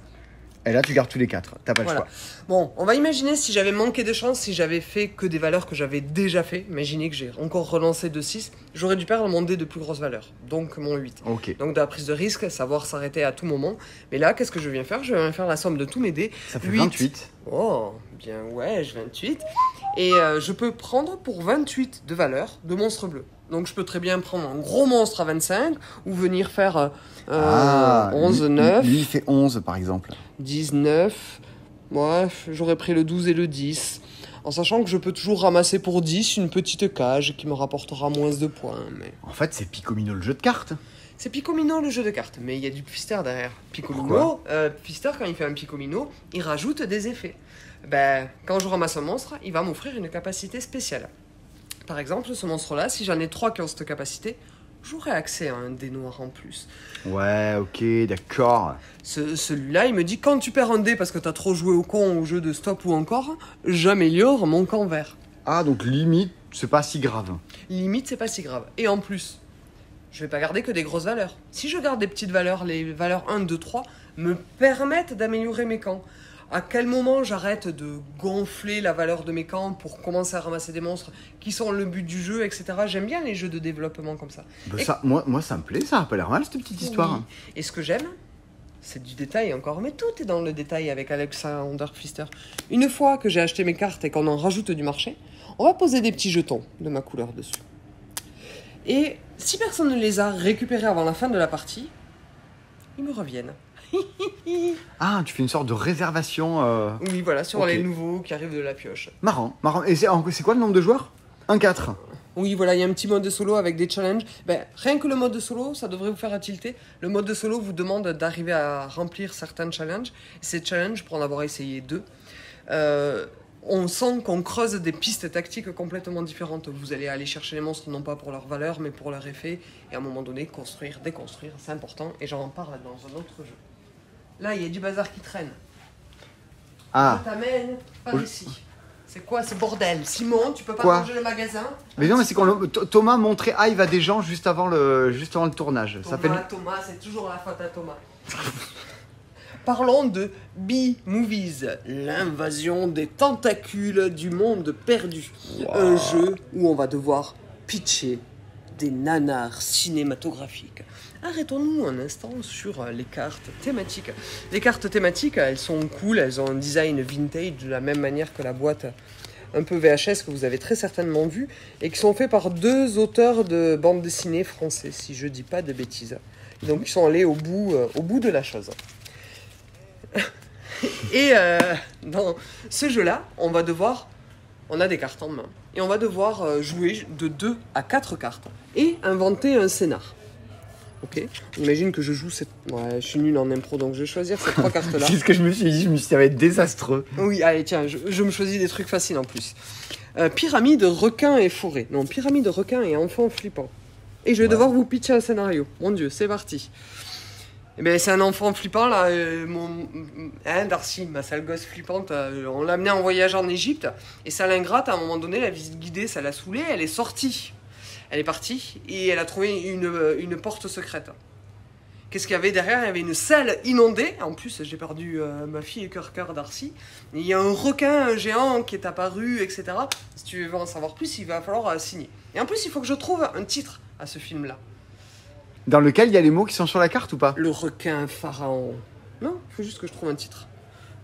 [SPEAKER 2] Et là, tu gardes tous les 4. T'as pas le
[SPEAKER 1] Voilà.
[SPEAKER 2] choix.
[SPEAKER 1] Bon, on va imaginer si j'avais manqué de chance, si j'avais fait que des valeurs que j'avais déjà fait. Imaginez que j'ai encore relancé de 6. J'aurais dû perdre mon dé de plus grosse valeur. Donc mon 8.
[SPEAKER 2] Ok.
[SPEAKER 1] Donc de la prise de risque, savoir s'arrêter à tout moment. Mais là, qu'est-ce que je viens faire? Je viens faire la somme de tous mes dés.
[SPEAKER 2] Ça fait
[SPEAKER 1] 8.
[SPEAKER 2] 28.
[SPEAKER 1] Oh, bien ouais, j'ai 28. Et je peux prendre pour 28 de valeur de monstres bleus. Donc je peux très bien prendre un gros monstre à 25 ou venir faire 11, 9,
[SPEAKER 2] Lui, il fait 11 par exemple.
[SPEAKER 1] 19. Bref, j'aurais pris le 12 et le 10. En sachant que je peux toujours ramasser pour 10 une petite cage qui me rapportera moins de points. Mais...
[SPEAKER 2] En fait, c'est Picomino le jeu de cartes.
[SPEAKER 1] C'est Picomino le jeu de cartes, mais il y a du Pfister derrière. Picomino,
[SPEAKER 2] Pourquoi
[SPEAKER 1] Pfister, quand il fait un Picomino, il rajoute des effets. Ben, quand je ramasse un monstre, il va m'offrir une capacité spéciale. Par exemple, ce monstre-là, si j'en ai 3 qui ont cette capacité, j'aurai accès à un dé noir en plus.
[SPEAKER 2] Ouais, ok, d'accord.
[SPEAKER 1] Celui-là, il me dit, quand tu perds un dé parce que t'as trop joué au con au jeu de stop ou encore, j'améliore mon camp vert.
[SPEAKER 2] Ah, donc limite, c'est pas si grave.
[SPEAKER 1] Limite, c'est pas si grave. Et en plus, je vais pas garder que des grosses valeurs. Si je garde des petites valeurs, les valeurs 1, 2, 3 me permettent d'améliorer mes camps. À quel moment j'arrête de gonfler la valeur de mes camps pour commencer à ramasser des monstres qui sont le but du jeu, etc. J'aime bien les jeux de développement comme ça.
[SPEAKER 2] Bah,
[SPEAKER 1] Et-
[SPEAKER 2] ça, moi, ça me plaît, ça a pas l'air mal cette petite histoire.
[SPEAKER 1] Oui. Et ce que j'aime, c'est du détail encore, mais tout est dans le détail avec Alexander Pfister. Une fois que j'ai acheté mes cartes et qu'on en rajoute du marché, on va poser des petits jetons de ma couleur dessus. Et si personne ne les a récupérés avant la fin de la partie, ils me reviennent.
[SPEAKER 2] Ah, tu fais une sorte de réservation.
[SPEAKER 1] Oui, voilà, sur
[SPEAKER 2] Ok.
[SPEAKER 1] les nouveaux qui arrivent de la pioche.
[SPEAKER 2] Marrant, marrant. Et c'est quoi le nombre de joueurs 1-4.
[SPEAKER 1] Oui, voilà, il y a un petit mode solo avec des challenges. Ben, rien que le mode solo, ça devrait vous faire tilter. Le mode solo vous demande d'arriver à remplir certains challenges. Et ces challenges, pour en avoir essayé 2, on sent qu'on creuse des pistes tactiques complètement différentes. Vous allez aller chercher les monstres non pas pour leur valeur, mais pour leur effet. Et à un moment donné, construire, déconstruire, c'est important. Et j'en parle dans un autre jeu. Là, il y a du bazar qui traîne.
[SPEAKER 2] Ah,
[SPEAKER 1] Je t'amène par
[SPEAKER 2] Oui.
[SPEAKER 1] ici. C'est quoi ce bordel? Simon, tu peux pas
[SPEAKER 2] Quoi
[SPEAKER 1] ranger le magasin?
[SPEAKER 2] mais non, mais c'est quand Thomas montrait Hive à des gens juste avant le tournage. Ça fait...
[SPEAKER 1] Thomas, c'est toujours la faute à Thomas. Parlons de B-Movies, l'invasion des tentacules du monde perdu. Un jeu où on va devoir pitcher des nanars cinématographiques. Arrêtons-nous un instant sur les cartes thématiques. Les cartes thématiques, elles sont cool, elles ont un design vintage de la même manière que la boîte un peu VHS que vous avez très certainement vu et qui sont faits par 2 auteurs de bande dessinée français, si je dis pas de bêtises. Donc ils sont allés au bout de la chose. Et dans ce jeu-là, on a des cartes en main et on va devoir jouer de 2 à 4 cartes et inventer un scénar. Ok, imagine que je joue cette... Ouais, je suis nul en impro, donc je vais choisir ces 3 cartes-là.
[SPEAKER 2] C'est ce que je me suis dit, ça va être désastreux.
[SPEAKER 1] Oui, allez, tiens, je me choisis des trucs faciles en plus. Pyramide, requin et forêt. Non, pyramide, requin et enfant flippant. Et je vais devoir vous pitcher un scénario. Mon Dieu, c'est parti. Eh ben, c'est un enfant flippant, là. Darcy, ma sale gosse flippante, on l'a amené en voyage en Égypte. Et ça l'ingrate, à un moment donné, la visite guidée, ça l'a saoulée, elle est sortie. Elle est partie et elle a trouvé une porte secrète. Qu'est-ce qu'il y avait derrière? Il y avait une salle inondée. En plus, j'ai perdu ma fille et cœur Darcy. Il y a un requin géant qui est apparu, etc. Si tu veux en savoir plus, il va falloir signer. Et en plus, il faut que je trouve un titre à ce film-là.
[SPEAKER 2] Dans lequel il y a les mots qui sont sur la carte ou pas?
[SPEAKER 1] Le requin pharaon. Non, il faut juste que je trouve un titre.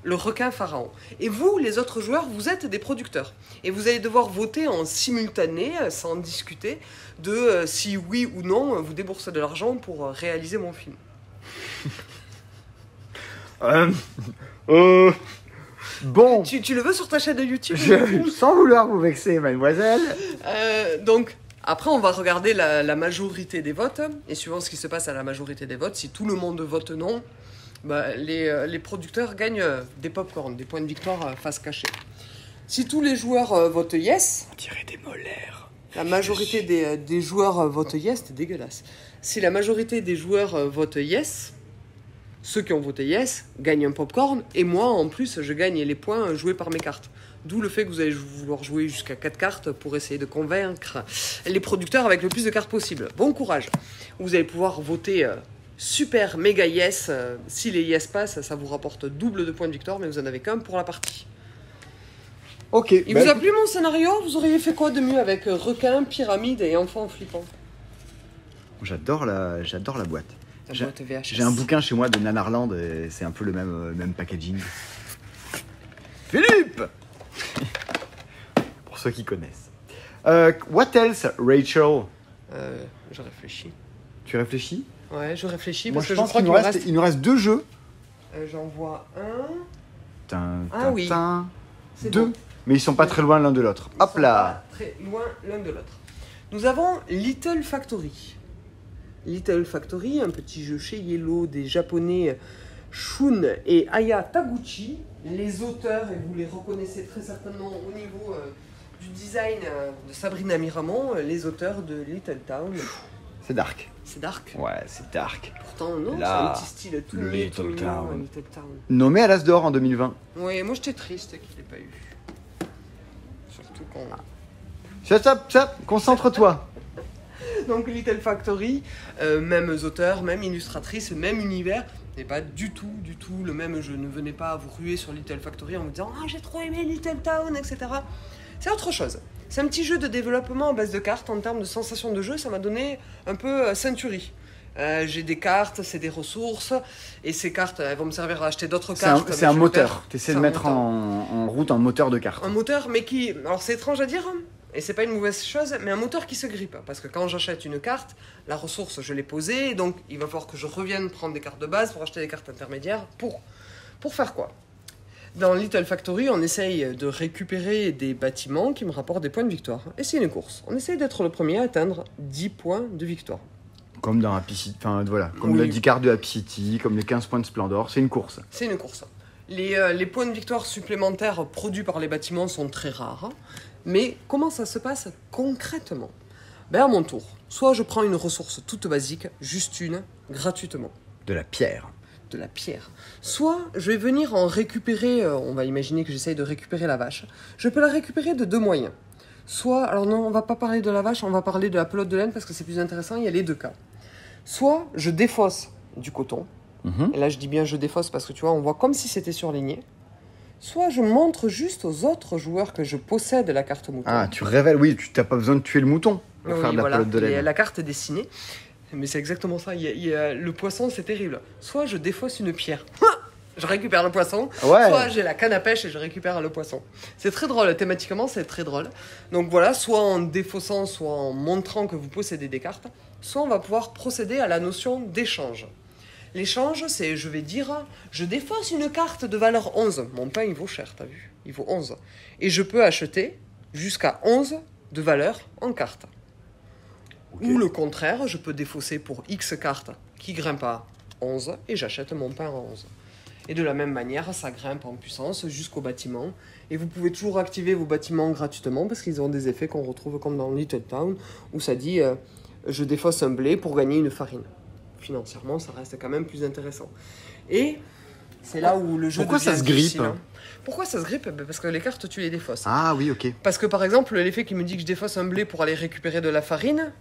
[SPEAKER 1] Le requin pharaon. Et vous, les autres joueurs, vous êtes des producteurs. Et vous allez devoir voter en simultané, sans discuter, de si oui ou non vous déboursez de l'argent pour réaliser mon film.
[SPEAKER 2] Bon.
[SPEAKER 1] Tu le veux sur ta chaîne de YouTube?
[SPEAKER 2] Sans vouloir vous vexer, mademoiselle.
[SPEAKER 1] Donc, après, on va regarder la majorité des votes. Et suivant ce qui se passe à la majorité des votes, si tout le monde vote non, bah, les producteurs gagnent des pop-corn, des points de victoire face cachée. Si tous les joueurs votent yes...
[SPEAKER 2] On dirait des molaires.
[SPEAKER 1] La majorité des joueurs votent yes, c'est dégueulasse. Si la majorité des joueurs votent yes, ceux qui ont voté yes gagnent un popcorn, et moi, en plus, je gagne les points joués par mes cartes. D'où le fait que vous allez vouloir jouer jusqu'à 4 cartes pour essayer de convaincre les producteurs avec le plus de cartes possible. Bon courage. Vous allez pouvoir voter super méga yes. Si les yes passent, ça vous rapporte double de points de victoire, mais vous en avez qu'un pour la partie.
[SPEAKER 2] Ok.
[SPEAKER 1] Il vous a plu mon scénario? Vous auriez fait quoi de mieux avec requin, pyramide et enfant flippant?
[SPEAKER 2] J'adore la boîte.
[SPEAKER 1] VHS.
[SPEAKER 2] J'ai un bouquin chez moi de Nanarland et c'est un peu le même packaging. Philippe. Pour ceux qui connaissent. What else, Rachel?
[SPEAKER 1] Je réfléchis.
[SPEAKER 2] Tu réfléchis?
[SPEAKER 1] Ouais, je réfléchis
[SPEAKER 2] Moi,
[SPEAKER 1] parce que
[SPEAKER 2] je
[SPEAKER 1] je
[SPEAKER 2] pense
[SPEAKER 1] crois
[SPEAKER 2] qu'il nous reste 2 jeux.
[SPEAKER 1] J'en vois un.
[SPEAKER 2] Oui.
[SPEAKER 1] C'est
[SPEAKER 2] 2.
[SPEAKER 1] bon.
[SPEAKER 2] Mais ils sont pas très loin l'un de l'autre.
[SPEAKER 1] Ils
[SPEAKER 2] Hop
[SPEAKER 1] sont
[SPEAKER 2] là.
[SPEAKER 1] pas très loin l'un de l'autre. Nous avons Little Factory. Little Factory, un petit jeu chez Yellow des japonais Shun et Aya Taguchi. Les auteurs, et vous les reconnaissez très certainement au niveau du design de Sabrina Miramont, les auteurs de Little Town.
[SPEAKER 2] C'est dark.
[SPEAKER 1] C'est dark.
[SPEAKER 2] Ouais, c'est dark.
[SPEAKER 1] Pourtant, non,
[SPEAKER 2] Là,
[SPEAKER 1] c'est un petit style tout
[SPEAKER 2] Little
[SPEAKER 1] mignon,
[SPEAKER 2] Town.
[SPEAKER 1] Little Town.
[SPEAKER 2] Nommé à l'As d'Or en 2020.
[SPEAKER 1] Oui, moi j'étais triste qu'il n'ait pas eu. Surtout quand...
[SPEAKER 2] Stop, concentre-toi.
[SPEAKER 1] Donc Little Factory, mêmes auteurs, même illustratrice, même univers, n'est pas du tout le même jeu. Ne venez pas vous ruer sur Little Factory en me disant « Ah, j'ai trop aimé Little Town, etc. » C'est autre chose. C'est un petit jeu de développement à base de cartes. En termes de sensation de jeu, ça m'a donné un peu Century. J'ai des cartes, c'est des ressources, et ces cartes, elles vont me servir à acheter d'autres cartes.
[SPEAKER 2] C'est un moteur. Tu essaies de mettre en route un moteur de cartes.
[SPEAKER 1] Un moteur, mais qui... Alors c'est étrange à dire, et c'est pas une mauvaise chose, mais un moteur qui se grippe. Parce que quand j'achète une carte, la ressource, je l'ai posée, donc il va falloir que je revienne prendre des cartes de base pour acheter des cartes intermédiaires. Pour faire quoi? Dans Little Factory, on essaye de récupérer des bâtiments qui me rapportent des points de victoire. Et c'est une course. On essaye d'être le premier à atteindre 10 points de victoire.
[SPEAKER 2] Comme dans Happy City, enfin voilà, comme les 10 cartes de Happy City, comme les 15 points de Splendor, c'est une course.
[SPEAKER 1] C'est une course. Les points de victoire supplémentaires produits par les bâtiments sont très rares. Mais comment ça se passe concrètement? Ben à mon tour, soit je prends une ressource toute basique, juste une, gratuitement.
[SPEAKER 2] De la pierre.
[SPEAKER 1] De la pierre. Soit je vais venir en récupérer, on va imaginer que j'essaye de récupérer la vache. Je peux la récupérer de 2 moyens. Soit, alors non, on va pas parler de la vache, on va parler de la pelote de laine parce que c'est plus intéressant, il y a les 2 cas. Soit je défausse du coton, et là je dis bien je défausse parce que tu vois, on voit comme si c'était surligné. Soit je montre juste aux autres joueurs que je possède la carte mouton.
[SPEAKER 2] Ah, tu révèles, oui, tu n'as pas besoin de tuer le mouton.
[SPEAKER 3] pour faire de la pelote de laine.
[SPEAKER 1] La carte est dessinée. Mais c'est exactement ça. Le poisson, c'est terrible. Soit je défausse une pierre, je récupère le poisson.
[SPEAKER 3] Ouais.
[SPEAKER 1] Soit j'ai la canne à pêche et je récupère le poisson. C'est très drôle. Thématiquement, c'est très drôle. Donc voilà, soit en défaussant, soit en montrant que vous possédez des cartes, soit on va pouvoir procéder à la notion d'échange. L'échange, c'est, je vais dire, je défausse une carte de valeur 11. Mon pain, il vaut cher, t'as vu? Il vaut 11. Et je peux acheter jusqu'à 11 de valeur en carte.
[SPEAKER 3] Okay.
[SPEAKER 1] Ou le contraire, je peux défausser pour X cartes qui grimpent à 11 et j'achète mon pain à 11. Et de la même manière, ça grimpe en puissance jusqu'au bâtiment. Et vous pouvez toujours activer vos bâtiments gratuitement parce qu'ils ont des effets qu'on retrouve comme dans Little Town où ça dit je défausse un blé pour gagner une farine. Financièrement, ça reste quand même plus intéressant. Et c'est là où le jeu
[SPEAKER 3] Pourquoi ça se grippe
[SPEAKER 1] difficile, hein. Pourquoi ça se grippe? Parce que les cartes, tu les défausses.
[SPEAKER 3] Ah oui, ok.
[SPEAKER 1] Parce que par exemple, l'effet qui me dit que je défausse un blé pour aller récupérer de la farine,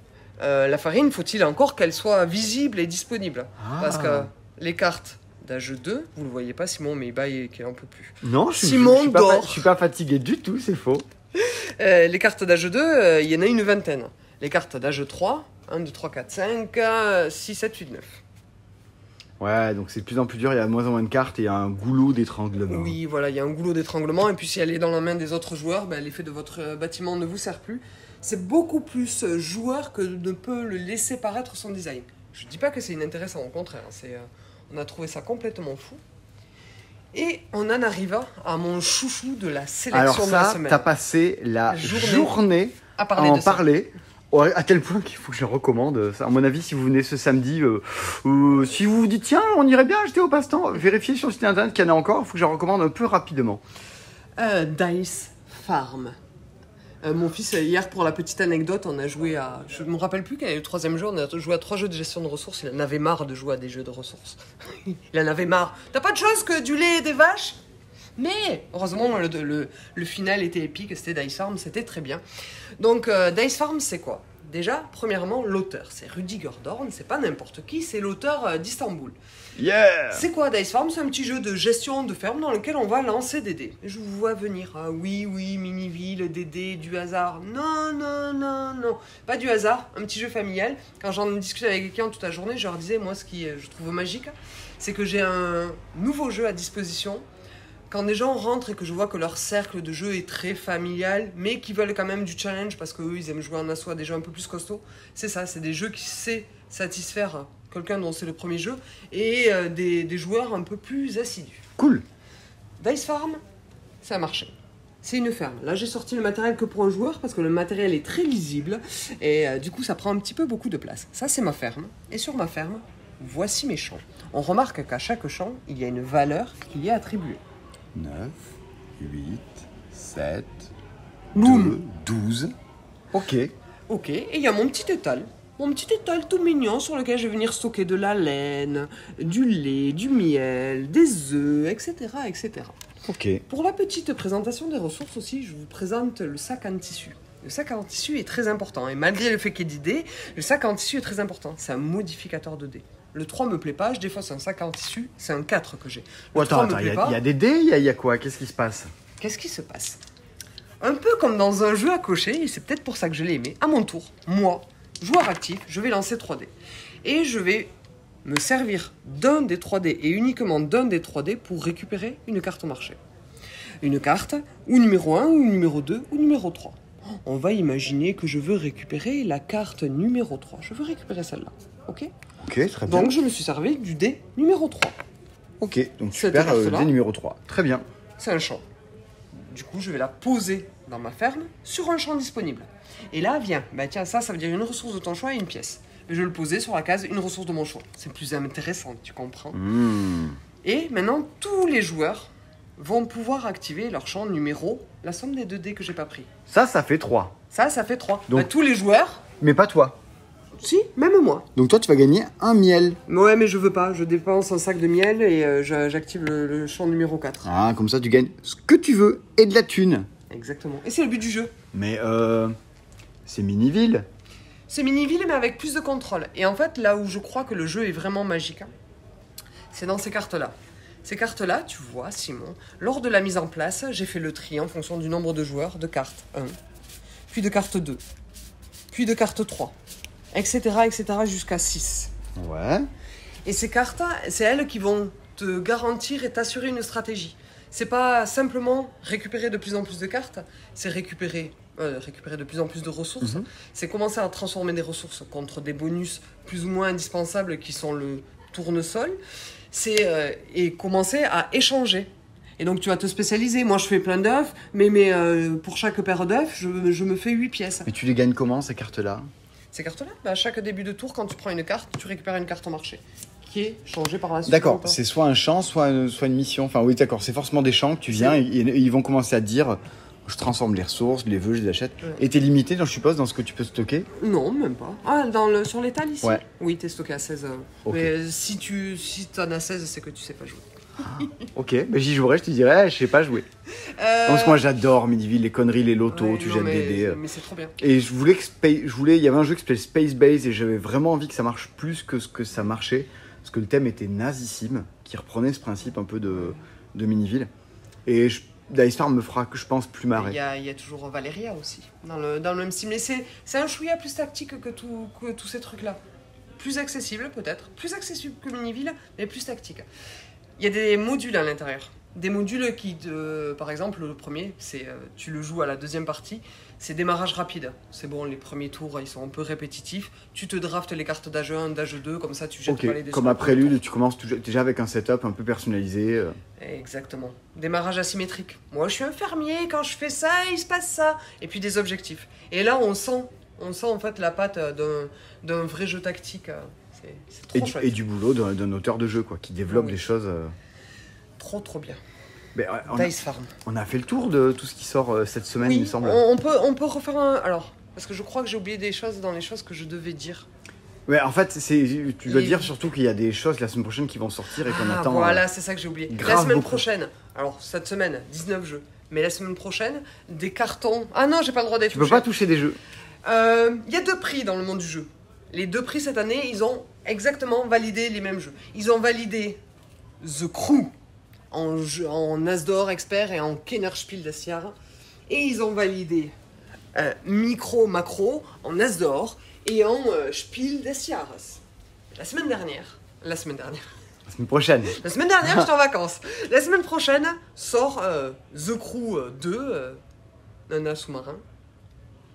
[SPEAKER 1] faut-il encore qu'elle soit visible et disponible?
[SPEAKER 3] Ah.
[SPEAKER 1] Parce que les cartes d'âge 2, vous le voyez pas, Simon, mais il baille qu'il en peut plus.
[SPEAKER 3] Non,
[SPEAKER 1] Simon dort.
[SPEAKER 3] Je suis pas fatigué du tout, c'est faux.
[SPEAKER 1] Les cartes d'âge 2, il y en a une vingtaine. Les cartes d'âge 3, 1, 2, 3, 4, 5, 6, 7, 8, 9.
[SPEAKER 3] Ouais, donc c'est de plus en plus dur, il y a de moins en moins de cartes et il y a un goulot d'étranglement.
[SPEAKER 1] Oui, voilà, il y a un goulot d'étranglement. Et puis si elle est dans la main des autres joueurs, l'effet de votre bâtiment ne vous sert plus. C'est beaucoup plus joueur que ne peut le laisser paraître son design. Je dis pas que c'est inintéressant, au contraire. On a trouvé ça complètement fou. Et on en arrive à mon chouchou de la sélection de la
[SPEAKER 3] Alors ça,
[SPEAKER 1] semaine.
[SPEAKER 3] t'as passé la journée
[SPEAKER 1] à
[SPEAKER 3] à en
[SPEAKER 1] de ça.
[SPEAKER 3] parler. Ouais, à tel point qu'il faut que je le recommande. Ça, à mon avis, si vous venez ce samedi, si vous vous dites tiens, on irait bien acheter au passe-temps, vérifiez sur le site internet qu'il y en a encore. Il faut que je le recommande un peu rapidement.
[SPEAKER 1] Dice Farm. Mon fils, hier, pour la petite anecdote, on a joué à... Je ne me rappelle plus quel est le troisième jeu, on a joué à 3 jeux de gestion de ressources. Il en avait marre de jouer à des jeux de ressources. Il en avait marre. T'as pas de chose que du lait et des vaches? Mais heureusement, le final était épique, c'était Dice Farm, c'était très bien. Donc, Dice Farm, c'est quoi? Déjà, premièrement, l'auteur, c'est Rudiger Dorn, c'est pas n'importe qui, c'est l'auteur d'Istanbul.
[SPEAKER 3] Yeah!
[SPEAKER 1] C'est quoi Dice Farm? C'est un petit jeu de gestion de ferme dans lequel on va lancer des dés. Je vous vois venir. Ah oui, mini-ville, des dés, du hasard. Non. Pas du hasard, un petit jeu familial. Quand j'en discutais avec quelqu'un toute la journée, je leur disais, moi, ce qui je trouve magique, c'est que j'ai un nouveau jeu à disposition. Quand des gens rentrent et que je vois que leur cercle de jeu est très familial, mais qui veulent quand même du challenge parce qu'eux, ils aiment jouer en assaut à des jeux un peu plus costauds, c'est ça, c'est des jeux qui savent satisfaire quelqu'un dont c'est le premier jeu et des joueurs un peu plus assidus.
[SPEAKER 3] Cool.
[SPEAKER 1] Dice Farm, ça a marché. C'est une ferme. Là, j'ai sorti le matériel que pour un joueur parce que le matériel est très lisible et du coup, ça prend un petit peu beaucoup de place. Ça, c'est ma ferme. Et sur ma ferme, voici mes champs. On remarque qu'à chaque champ, il y a une valeur qui y est attribuée.
[SPEAKER 3] 9, 8, 7,
[SPEAKER 1] Boum.
[SPEAKER 3] 2, 12. Ok.
[SPEAKER 1] Ok, et il y a mon petit étal. Mon petit étal tout mignon sur lequel je vais venir stocker de la laine, du lait, du miel, des œufs, etc., etc.
[SPEAKER 3] Ok.
[SPEAKER 1] Pour la petite présentation des ressources aussi, je vous présente le sac en tissu. Le sac en tissu est très important. Et malgré le fait qu'il y ait des dés, le sac en tissu est très important. C'est un modificateur de dés. Le 3 me plaît pas, je défausse un sac en tissu, c'est un 4 que j'ai. Le 3 me plaît pas.
[SPEAKER 3] Il y a des dés, il y a quoi? Qu'est-ce qui se passe?
[SPEAKER 1] Qu'est-ce qui se passe? Un peu comme dans un jeu à cocher, et c'est peut-être pour ça que je l'ai aimé, à mon tour, moi, joueur actif, je vais lancer 3 dés. Et je vais me servir d'un des 3 dés, et uniquement d'un des 3 dés pour récupérer une carte au marché. Une carte, ou numéro 1, ou numéro 2, ou numéro 3. On va imaginer que je veux récupérer la carte numéro 3. Je veux récupérer celle-là, ok?
[SPEAKER 3] Ok, très bien.
[SPEAKER 1] Donc je me suis servi du dé numéro 3.
[SPEAKER 3] Ok, donc
[SPEAKER 1] Cette
[SPEAKER 3] super,
[SPEAKER 1] carte-là.
[SPEAKER 3] dé numéro 3. Très bien.
[SPEAKER 1] C'est un champ. Du coup, je vais la poser dans ma ferme sur un champ disponible. Et là, viens, tiens, ça veut dire une ressource de ton choix et une pièce. Je vais le poser sur la case une ressource de mon choix. C'est plus intéressant, tu comprends. Et maintenant, tous les joueurs vont pouvoir activer leur champ numéro, la somme des 2 dés que j'ai pas pris.
[SPEAKER 3] Ça fait 3.
[SPEAKER 1] Ça fait 3.
[SPEAKER 3] Donc-
[SPEAKER 1] Tous les joueurs,
[SPEAKER 3] Mais pas toi.
[SPEAKER 1] si, même moi.
[SPEAKER 3] Donc toi, tu vas gagner un miel.
[SPEAKER 1] Ouais, mais je veux pas. Je dépense un sac de miel et j'active le champ numéro 4.
[SPEAKER 3] Ah, comme ça, tu gagnes ce que tu veux et de la thune.
[SPEAKER 1] Exactement. Et c'est le but du jeu.
[SPEAKER 3] Mais c'est mini-ville.
[SPEAKER 1] C'est mini-ville, mais avec plus de contrôle. Et en fait, là où je crois que le jeu est vraiment magique, c'est dans ces cartes-là. Ces cartes-là, tu vois, Simon, lors de la mise en place, j'ai fait le tri en fonction du nombre de joueurs de carte 1, puis de carte 2, puis de carte 3, etc., etc., jusqu'à 6.
[SPEAKER 3] Ouais.
[SPEAKER 1] Et ces cartes, c'est elles qui vont te garantir et t'assurer une stratégie. C'est pas simplement récupérer de plus en plus de cartes, c'est récupérer de plus en plus de ressources. C'est commencer à transformer des ressources contre des bonus plus ou moins indispensables qui sont le tournesol. Et commencer à échanger. Et donc tu vas te spécialiser. Moi je fais plein d'œufs, mais pour chaque paire d'œufs, je me fais 8 pièces.
[SPEAKER 3] Mais tu les gagnes comment ces cartes-là?
[SPEAKER 1] Ces cartes-là, à chaque début de tour, quand tu prends une carte, tu récupères une carte au marché qui est changée par la suite.
[SPEAKER 3] D'accord, c'est soit un champ, soit une mission. Enfin oui, d'accord, c'est forcément des champs que tu viens et ils vont commencer à te dire je transforme les ressources, je les veux, je les achète. Ouais. Et t'es limité, je suppose, dans ce que tu peux stocker?
[SPEAKER 1] Non, même pas. Ah, sur l'étal ici?
[SPEAKER 3] Ouais. Oui,
[SPEAKER 1] t'es stocké à 16.
[SPEAKER 3] Okay.
[SPEAKER 1] Mais si t'en as 16, c'est que tu sais pas jouer.
[SPEAKER 3] Ok, mais j'y jouerai, je te dirais, je sais pas jouer. Parce que moi j'adore Medieval, les conneries, les lotos, tu jettes des dés.
[SPEAKER 1] Mais c'est trop bien.
[SPEAKER 3] Et je voulais, il y avait un jeu qui s'appelait Space Base et j'avais vraiment envie que ça marche plus que ce que ça marchait. Parce que le thème était nazissime, qui reprenait ce principe un peu de Medieval. Et Dice Farm me fera, je pense, plus marrer.
[SPEAKER 1] Il y a toujours Valéria aussi, dans le même style. Mais c'est un chouïa plus tactique que tous ces trucs-là. Plus accessible peut-être, plus accessible que Medieval, mais plus tactique. Il y a des modules à l'intérieur. Des modules qui, par exemple, le premier, c'est tu le joues à la deuxième partie, c'est démarrage rapide. C'est bon, les premiers tours, ils sont un peu répétitifs. Tu te draftes les cartes d'âge 1, d'âge 2, comme ça tu jettes pas les dés.
[SPEAKER 3] Comme un prélude, tu commences déjà avec un setup un peu personnalisé.
[SPEAKER 1] Exactement. Démarrage asymétrique. Moi, je suis un fermier, quand je fais ça, il se passe ça. Et puis des objectifs. Et là, on sent en fait la patte d'un vrai jeu tactique. C'est trop chouette.
[SPEAKER 3] Et du boulot d'un auteur de jeu, quoi, qui développe des choses...
[SPEAKER 1] Trop bien.
[SPEAKER 3] Mais
[SPEAKER 1] Dice Farm.
[SPEAKER 3] On a fait le tour de tout ce qui sort cette semaine, il me semble.
[SPEAKER 1] On peut refaire un... Alors, parce que je crois que j'ai oublié des choses dans les choses que je devais dire.
[SPEAKER 3] Ouais, en fait, tu dois dire surtout qu'il y a des choses la semaine prochaine qui vont sortir et qu'on attend...
[SPEAKER 1] Voilà, c'est ça que j'ai oublié. La semaine prochaine, alors cette semaine, 19 jeux. Mais la semaine prochaine, des cartons... Ah non, j'ai pas le droit d'être touché.
[SPEAKER 3] Tu peux pas toucher des jeux.
[SPEAKER 1] Il y a 2 prix dans le monde du jeu. Les 2 prix cette année, ils ont exactement validé les mêmes jeux. Ils ont validé The Crew en As-d'Or Expert et en Kennerspiel des Jahres. Et ils ont validé Micro Macro en As-d'Or et en Spiel des Jahres. La semaine prochaine, j'étais en vacances. La semaine prochaine sort The Crew 2, Nana Sous-Marin.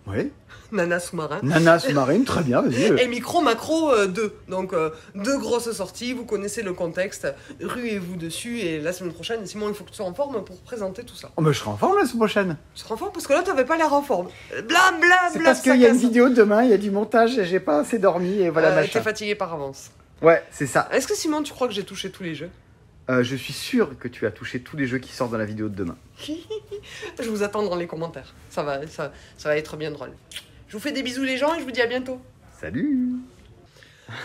[SPEAKER 3] Oui.
[SPEAKER 1] Nana Sous-Marin.
[SPEAKER 3] Nana Sous-Marine, très bien, vas-y.
[SPEAKER 1] Et Micro Macro 2. Donc, 2 grosses sorties, vous connaissez le contexte, ruez-vous dessus. Et la semaine prochaine, Simon, il faut que tu sois en forme pour présenter tout ça.
[SPEAKER 3] Oh, mais je serai en forme la semaine prochaine.
[SPEAKER 1] Tu seras en forme parce que là, t'avais pas l'air en forme.
[SPEAKER 3] C'est parce qu'il y a une vidéo demain, il y a du montage et j'ai pas assez dormi et voilà machin.
[SPEAKER 1] T'es fatigué par avance.
[SPEAKER 3] Ouais, c'est ça.
[SPEAKER 1] Est-ce que Simon, tu crois que j'ai touché tous les jeux?
[SPEAKER 3] Je suis sûr que tu as touché tous les jeux qui sortent dans la vidéo de demain.
[SPEAKER 1] Je vous attends dans les commentaires. Ça va être bien drôle. Je vous fais des bisous les gens et je vous dis à bientôt.
[SPEAKER 3] Salut.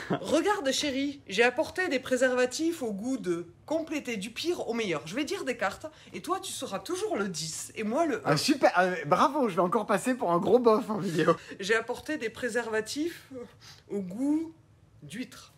[SPEAKER 1] Regarde chérie, j'ai apporté des préservatifs au goût de compléter du pire au meilleur. Je vais dire des cartes et toi tu seras toujours le 10 et moi le 1.
[SPEAKER 3] Ah, super, bravo, je vais encore passer pour un gros bof en vidéo.
[SPEAKER 1] J'ai apporté des préservatifs au goût d'huître.